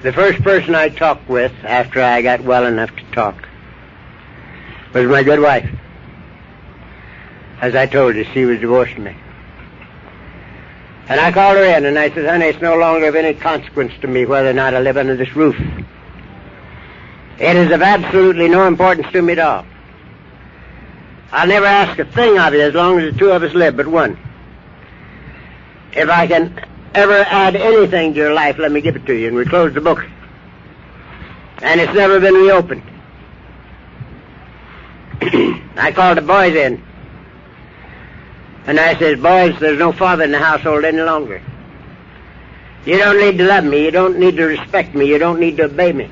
the first person I talked with after I got well enough to talk was my good wife. As I told you, she was divorcing me. And I called her in, and I said, honey, it's no longer of any consequence to me whether or not I live under this roof. It is of absolutely no importance to me at all. I'll never ask a thing of you as long as the two of us live, but one. If I can ever add anything to your life, let me give it to you. And we closed the book. And it's never been reopened. I called the boys in. And I said, boys, there's no father in the household any longer. You don't need to love me. You don't need to respect me. You don't need to obey me.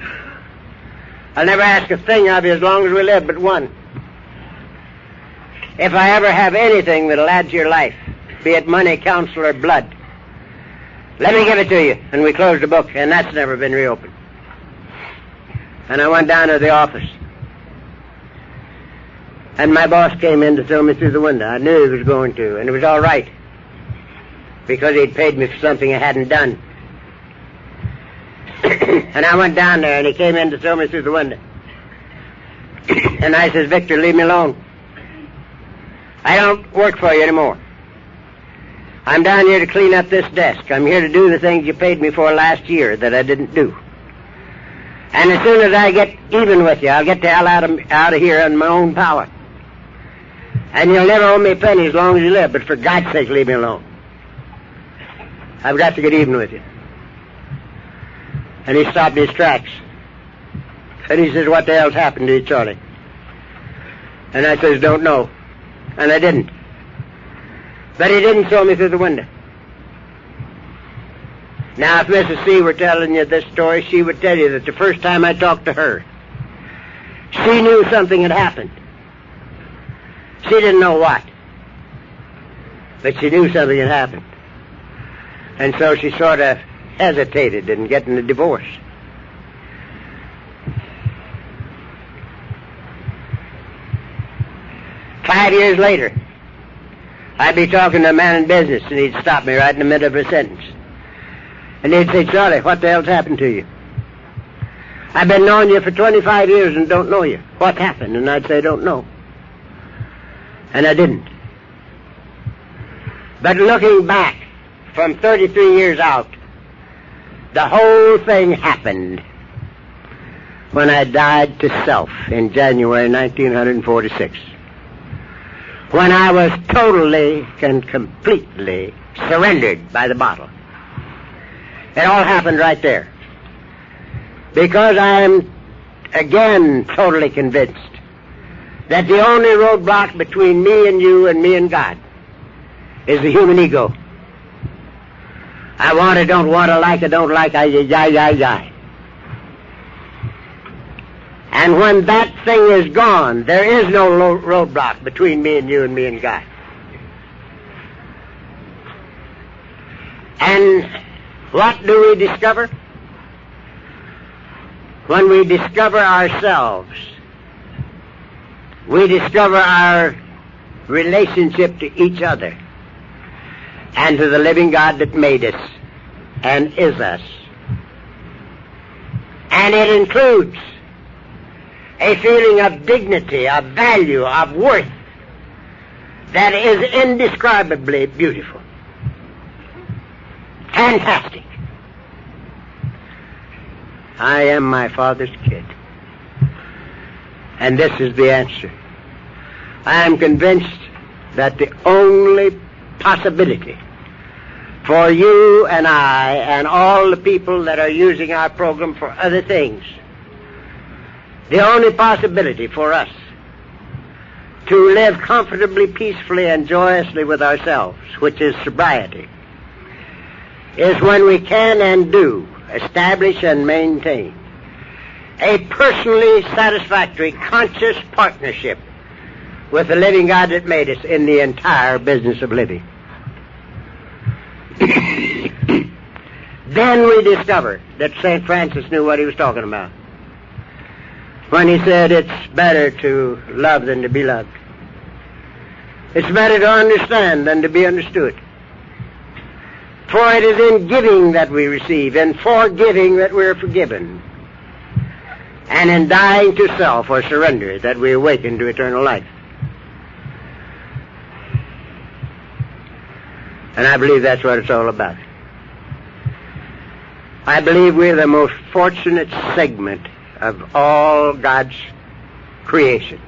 I'll never ask a thing of you as long as we live, but one. If I ever have anything that'll add to your life, be it money, counsel, or blood, let me give it to you. And we closed the book, and that's never been reopened. And I went down to the office. And my boss came in to throw me through the window. I knew he was going to, and it was all right, because he'd paid me for something I hadn't done. And I went down there, and he came in to throw me through the window. And I says, Victor, leave me alone. I don't work for you anymore. I'm down here to clean up this desk. I'm here to do the things you paid me for last year that I didn't do. And as soon as I get even with you, I'll get the hell out of here on my own power. And you'll never owe me a penny as long as you live, but for God's sake, leave me alone. I've got to get even with you. And he stopped in his tracks. And he says, what the hell's happened to you, Charlie? And I says, don't know. And I didn't. But he didn't throw me through the window. Now, if Mrs. C were telling you this story, she would tell you that the first time I talked to her, she knew something had happened. She didn't know what. But she knew something had happened. And so she sort of hesitated in getting a divorce. Five years later, I'd be talking to a man in business, and he'd stop me right in the middle of a sentence. And he'd say, Charlie, what the hell's happened to you? I've been knowing you for 25 years and don't know you. What happened? And I'd say, don't know. And I didn't. But looking back from 33 years out, the whole thing happened when I died to self in January 1946. When I was totally and completely surrendered by the bottle. It all happened right there. because I am, again, totally convinced that the only roadblock between me and you and me and God is the human ego. I want it, don't want it, like it, don't like it, yah. And when that thing is gone, there is no roadblock between me and you and me and God. And what do we discover? When we discover ourselves, we discover our relationship to each other and to the living God that made us and is us. And it includes a feeling of dignity, of value, of worth that is indescribably beautiful. Fantastic. I am my Father's kid. And this is the answer. I am convinced that the only possibility for you and I and all the people that are using our program for other things, the only possibility for us to live comfortably, peacefully, and joyously with ourselves, which is sobriety, is when we can and do establish and maintain a personally satisfactory, conscious partnership with the living God that made us in the entire business of living. Then we discover that St. Francis knew what he was talking about when he said it's better to love than to be loved. It's better to understand than to be understood. For it is in giving that we receive, in forgiving that we are forgiven, and in dying to self or surrender that we awaken to eternal life. And I believe that's what it's all about. I believe we're the most fortunate segment of all God's creation,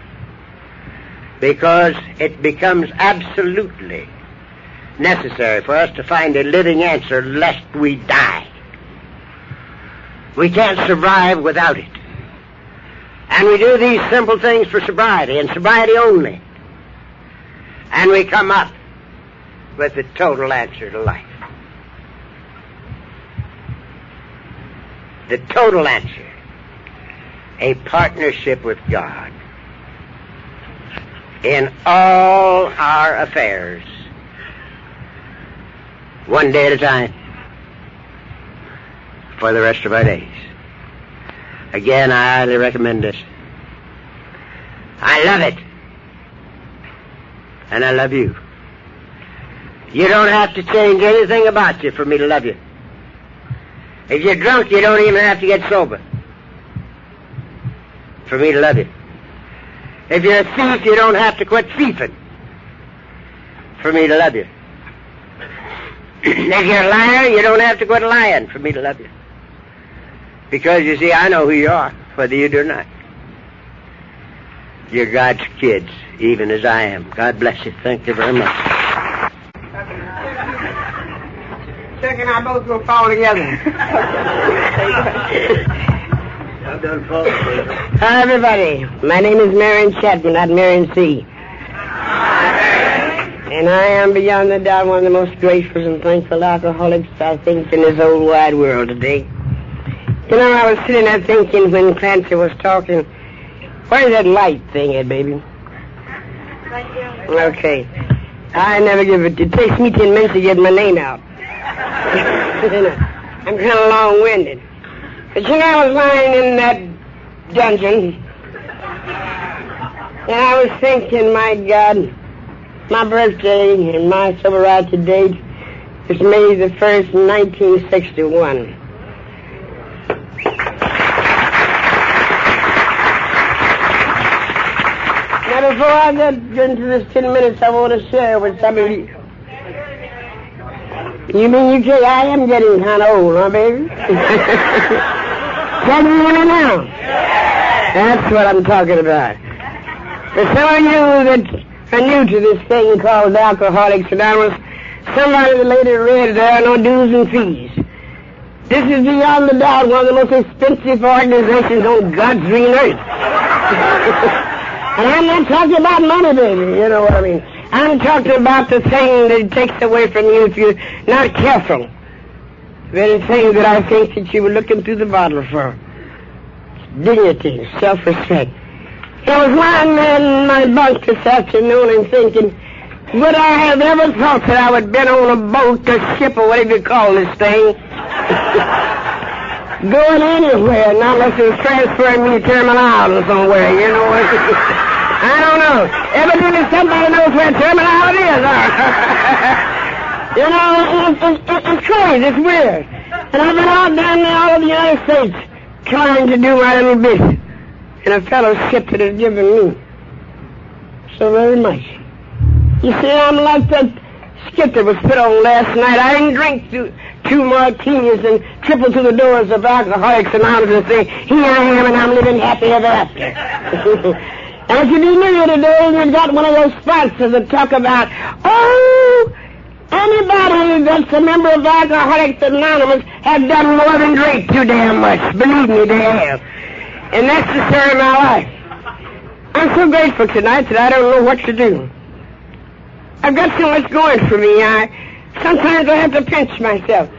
because it becomes absolutely necessary for us to find a living answer lest we die. We can't survive without it. And we do these simple things for sobriety, and sobriety only. And we come up with the total answer to life. The total answer. A partnership with God in all our affairs, one day at a time, for the rest of our days. Again, I highly recommend this. I love it. And I love you. You don't have to change anything about you for me to love you. If you're drunk, you don't even have to get sober for me to love you. If you're a thief, you don't have to quit thieving for me to love you. If you're a liar, you don't have to quit lying for me to love you. Because, you see, I know who you are, whether you do or not. You're God's kids, even as I am. God bless you. Thank you very much. Chuck and I both will fall together. I've done false. Hi, everybody. My name is Marion Chapman, not Marion C. And I am, beyond a doubt, one of the most gracious and thankful alcoholics, I think, in this old wide world today. You know, I was sitting there thinking when Clancy was talking, where's that light thing at, baby? Right here. Okay. I never give it. It takes me 10 minutes to get my name out. I'm kind of long-winded. But you know, I was lying in that dungeon, and I was thinking, my God, my birthday and my sobriety date is May the 1st, 1961. Now, before I get into this 10 minutes, I want to share with some of you. You mean you say I am getting kind of old, huh, baby? Can you hear me now? That's what I'm talking about. For some of you that are new to this thing called Alcoholics Anonymous, somebody later read there are no dues and fees. This is beyond the doubt one of the most expensive organizations on God's green earth. And I'm not talking about money, baby, you know what I mean. I'm talking about the thing that it takes away from you if you're not careful. The very thing that I think that you were looking through the bottle for. Dignity, self-respect. I was lying there in my bunk this afternoon and thinking, would I have ever thought that I would have been on a boat, a ship, or whatever you call this thing, going anywhere, not unless it was transferring me to Terminal Island somewhere, you know what? I don't know. Evidently somebody knows where Terminal Island is. You know, it's crazy, it's weird. And I've been out down there all over the United States trying to do my little bit in a fellowship that has given me so very much. You see, I'm like that skit that was put on last night. I didn't drink two martinis and triple through the doors of Alcoholics Anonymous and say, here I am and I'm living happy ever after. And if you do New Year today, you've got one of those sponsors that talk about, oh, anybody that's a member of Alcoholics Anonymous have done more than drink too damn much. Believe me, they have. And that's the story of my life. I'm so grateful tonight that I don't know what to do. I've got so much going for me. Sometimes I have to pinch myself.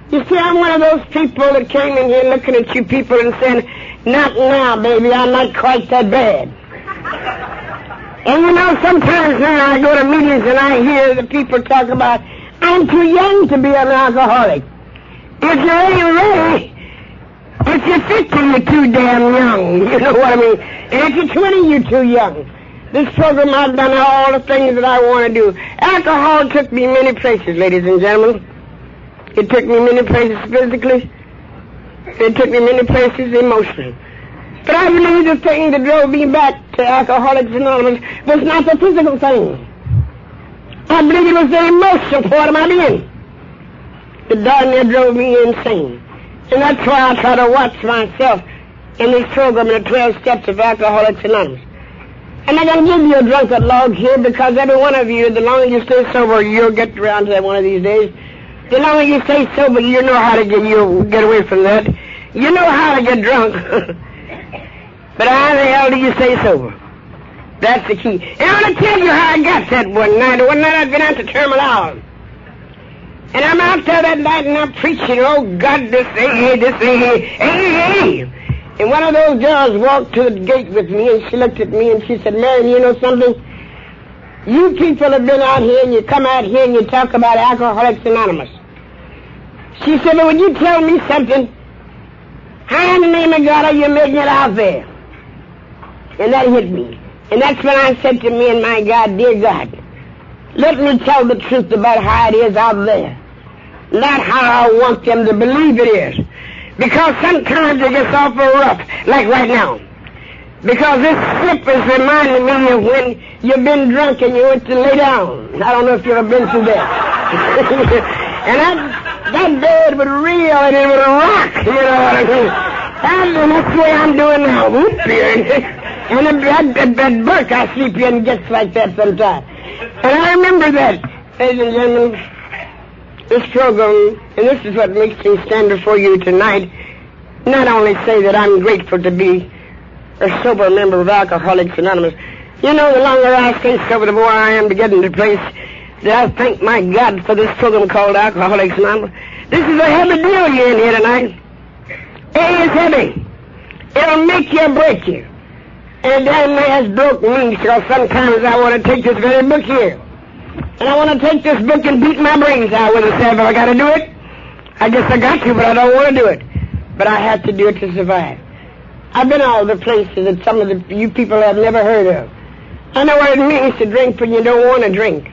You see, I'm one of those people that came in here looking at you people and saying, not now, baby, I'm not quite that bad. And you know, sometimes when I go to meetings and I hear the people talk about, I'm too young to be an alcoholic. If you ain't ready, if you're 50, you're too damn young. You know what I mean? And if you're 20, you're too young. This program, I've done all the things that I want to do. Alcohol took me many places, ladies and gentlemen. It took me many places physically. It took me many places emotionally. But I believe the thing that drove me back to Alcoholics Anonymous was not the physical thing. I believe it was the emotional part of my being that darn near drove me insane. And that's why I try to watch myself in this program, in the 12 Steps of Alcoholics Anonymous. And I'm going to give you a drunkard log here because every one of you, the longer you stay sober, you'll get around to that one of these days. The longer you stay sober, you know how to get away from that. You know how to get drunk. But how the hell do you stay sober? That's the key. And I'm going to tell you how I got that one night. One night I'd been out to Terminal Island. And I'm out there that night and I'm preaching, oh God, this AA. And one of those girls walked to the gate with me, and she looked at me, and she said, Mary, you know something? You people have been out here, and you come out here, and you talk about Alcoholics Anonymous. She said, but would you tell me something? How in the name of God are you making it out there? And that hit me. And that's when I said to me and my God, dear God, let me tell the truth about how it is out there. Not how I want them to believe it is. Because sometimes it gets awful rough, like right now. Because this slip is reminding me of when you've been drunk and you went to lay down. I don't know if you've ever been through that. And that bed would reel and it would rock, you know what I mean? And that's the way I'm doing now. And that berth I sleep in gets like that sometimes. And I remember that, ladies and gentlemen, this program, and this is what makes me stand before you tonight, not only say that I'm grateful to be a sober member of Alcoholics Anonymous. You know, the longer I stay sober, the more I am to get into place that I thank my God for this program called Alcoholics Anonymous. This is a heavy deal you're in here tonight. A is heavy. It'll make you or break you. And damn near has broke me, because sometimes I want to take this very book here. And I want to take this book and beat my brains out with it. Say, if I got to do it, I guess I got to, but I don't want to do it. But I have to do it to survive. I've been all the places that some of you people have never heard of. I know what it means to drink when you don't want to drink.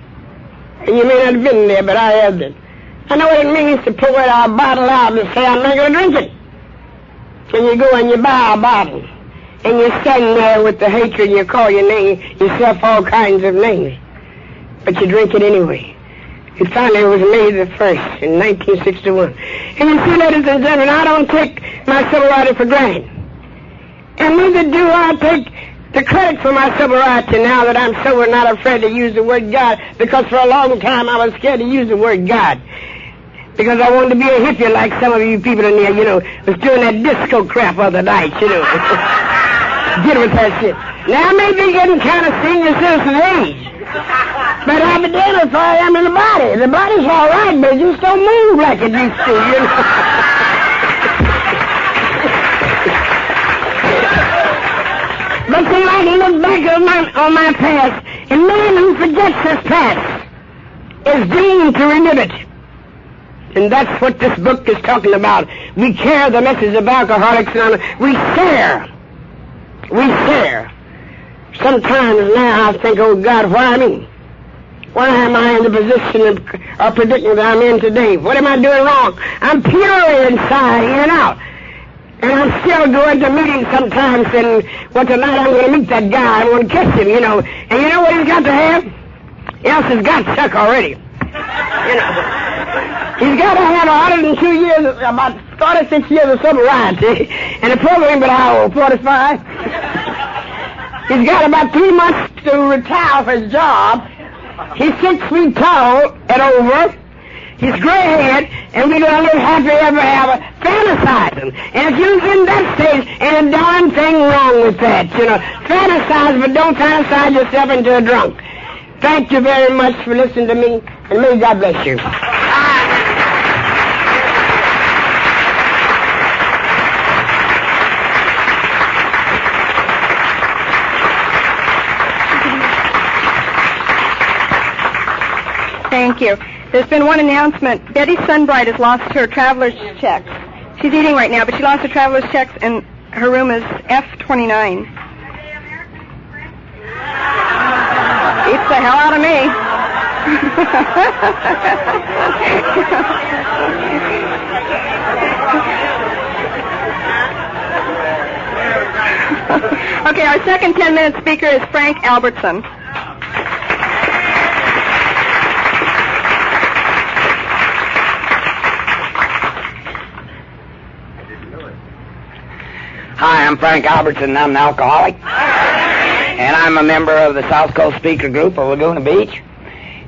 And you may not have been there, but I have been. I know what it means to pour a bottle out and say, I'm not going to drink it. And you go and you buy a bottle. And you stand there with the hatred and you call yourself all kinds of names. But you drink it anyway. And finally, it was May the 1st in 1961. And you see, ladies and gentlemen, I don't take my sobriety for granted. And neither do I take the credit for my sobriety now that I'm sober, not afraid to use the word God, because for a long time I was scared to use the word God. because I wanted to be a hippie like some of you people in there, was doing that disco crap other night, Get with that shit. Now, I may be getting kind of senior citizen age, but I'm identified, I'm in the body. The body's all right, but it just don't move like it used to, But see, I can look back on my past, and man who forgets his past is doomed to relive it. And that's what this book is talking about. We carry the message of Alcoholics Anonymous. We share. Sometimes now I think, oh God, why me? Why am I in the position or predicament that I'm in today? What am I doing wrong? I'm pure inside, in and out. And I'm still going to meetings sometimes, and tonight I'm going to meet that guy. I'm going to kiss him, And you know what he's got to have? He else has got Chuck already. He's got to have 102 years, about 46 years of sobriety, and a program but how old, 45? He's got about 3 months to retire for his job. He's 6 feet tall and over. He's gray-haired, and we're going to live happy ever after, fantasizing. And if you're in that stage, ain't a darn thing wrong with that, Fantasize, but don't fantasize yourself into a drunk. Thank you very much for listening to me, and may God bless you. Thank you. There's been one announcement. Betty Sunbright has lost her traveler's checks. She's eating right now, but she lost her traveler's checks, and her room is F29. Beats the hell out of me. Okay, our second 10-minute speaker is Frank Albertson. Hi, I'm Frank Albertson, and I'm an alcoholic. And I'm a member of the South Coast Speaker Group of Laguna Beach.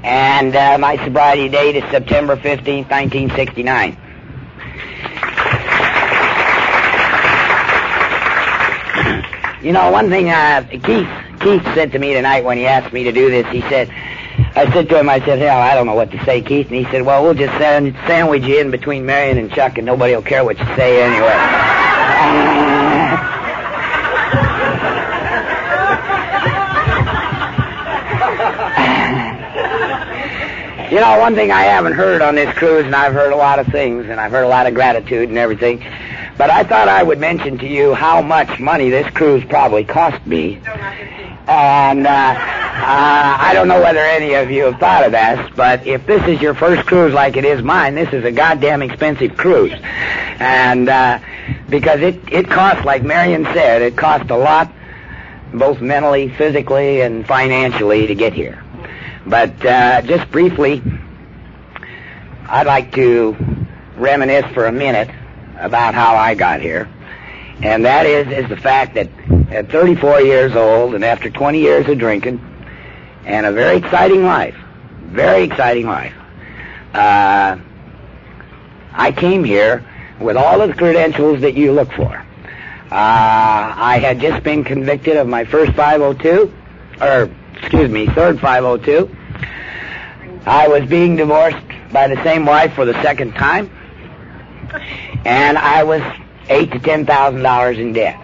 And my sobriety date is September 15th, 1969. One thing Keith said to me tonight when he asked me to do this, I said to him, hell, I don't know what to say, Keith. And he said, well, we'll just sandwich you in between Marion and Chuck, and nobody will care what you say anyway. One thing I haven't heard on this cruise, and I've heard a lot of things, and I've heard a lot of gratitude and everything, but I thought I would mention to you how much money this cruise probably cost me. And I don't know whether any of you have thought of this, but if this is your first cruise like it is mine, this is a goddamn expensive cruise. And because it costs, like Marion said, it cost a lot, both mentally, physically, and financially to get here. But just briefly, I'd like to reminisce for a minute about how I got here. And that is the fact that at 34 years old and after 20 years of drinking and a very exciting life, I came here with all of the credentials that you look for. I had just been convicted of my third 502. I was being divorced by the same wife for the second time, and I was $8,000 to $10,000 in debt.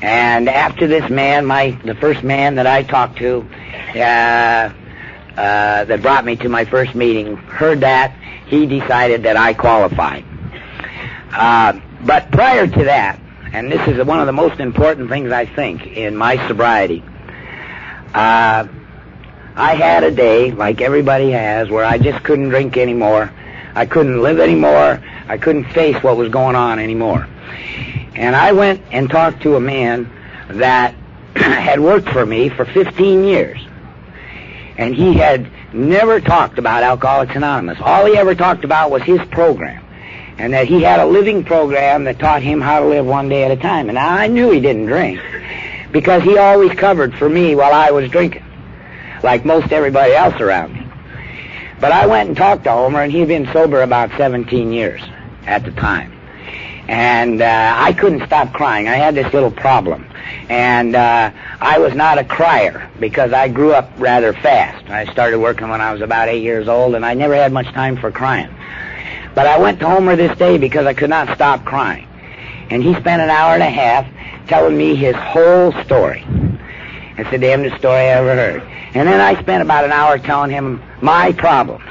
And after this man, the first man that I talked to, that brought me to my first meeting, heard that, he decided that I qualified. But prior to that, and this is one of the most important things I think in my sobriety, I had a day, like everybody has, where I just couldn't drink anymore. I couldn't live anymore. I couldn't face what was going on anymore. And I went and talked to a man that had worked for me for 15 years. And he had never talked about Alcoholics Anonymous. All he ever talked about was his program. And that he had a living program that taught him how to live one day at a time. And I knew he didn't drink, because he always covered for me while I was drinking, like most everybody else around me. But I went and talked to Homer, and he'd been sober about 17 years at the time. And I couldn't stop crying. I had this little problem. And I was not a crier because I grew up rather fast. I started working when I was about 8 years old, and I never had much time for crying. But I went to Homer this day because I could not stop crying. And he spent an hour and a half telling me his whole story. It's the damnedest story I ever heard. And then I spent about an hour telling him my problems.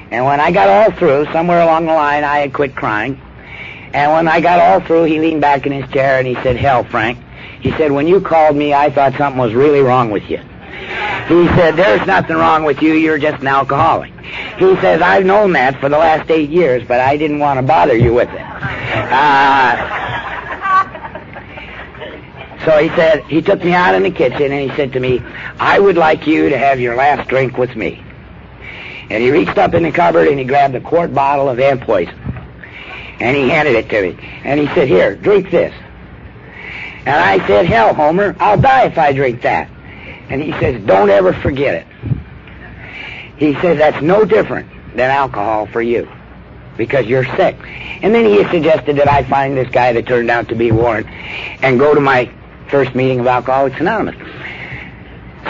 And when I got all through, somewhere along the line, I had quit crying. And when I got all through, he leaned back in his chair and he said, "Hell, Frank," he said, "when you called me, I thought something was really wrong with you." He said, "There's nothing wrong with you. You're just an alcoholic." He says, "I've known that for the last 8 years, but I didn't want to bother you with it." So he said, he took me out in the kitchen and he said to me, "I would like you to have your last drink with me." And he reached up in the cupboard and he grabbed a quart bottle of ant poison. And he handed it to me. And he said, "Here, drink this." And I said, "Hell, Homer, I'll die if I drink that." And he says, "Don't ever forget it." He says, "That's no different than alcohol for you because you're sick." And then he suggested that I find this guy that turned out to be Warren and go to my first meeting of Alcoholics Anonymous.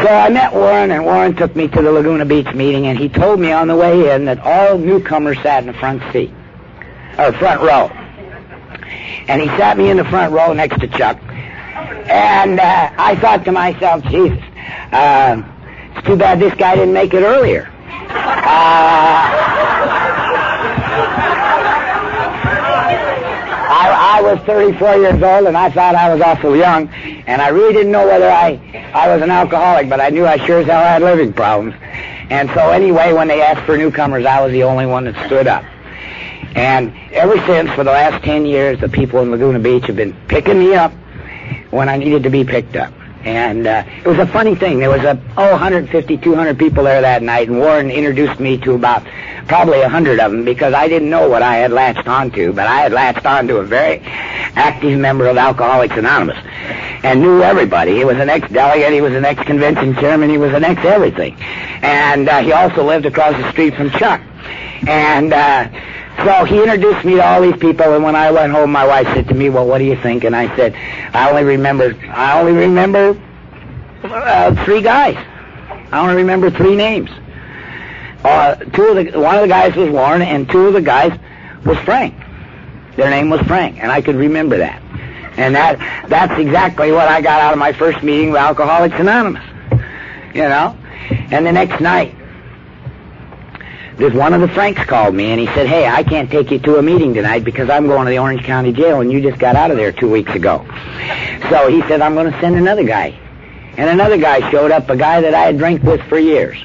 So I met Warren, and Warren took me to the Laguna Beach meeting, and he told me on the way in that all newcomers sat in the front seat, or front row. And he sat me in the front row next to Chuck. And I thought to myself, Jesus, it's too bad this guy didn't make it earlier. I was 34 years old, and I thought I was awful young, and I really didn't know whether I was an alcoholic, but I knew I sure as hell had living problems. And so anyway, when they asked for newcomers, I was the only one that stood up. And ever since, for the last 10 years, the people in Laguna Beach have been picking me up when I needed to be picked up. And it was a funny thing. There was 150, 200 people there that night, and Warren introduced me to about probably 100 of them because I didn't know what I had latched onto, but I had latched onto a very active member of Alcoholics Anonymous and knew everybody. He was an ex-delegate, he was an ex-convention chairman, he was an ex-everything. And he also lived across the street from Chuck. And so he introduced me to all these people, and when I went home, my wife said to me, "Well, what do you think?" And I said, I only remember 3 guys. I only remember 3 names. One of the guys was Warren, and 2 of the guys was Frank. Their name was Frank, and I could remember that. And that's exactly what I got out of my first meeting with Alcoholics Anonymous. You know? And the next night, one of the Franks called me, and he said, "Hey, I can't take you to a meeting tonight because I'm going to the Orange County Jail, and you just got out of there 2 weeks ago." So he said, "I'm going to send another guy." And another guy showed up, a guy that I had drank with for years.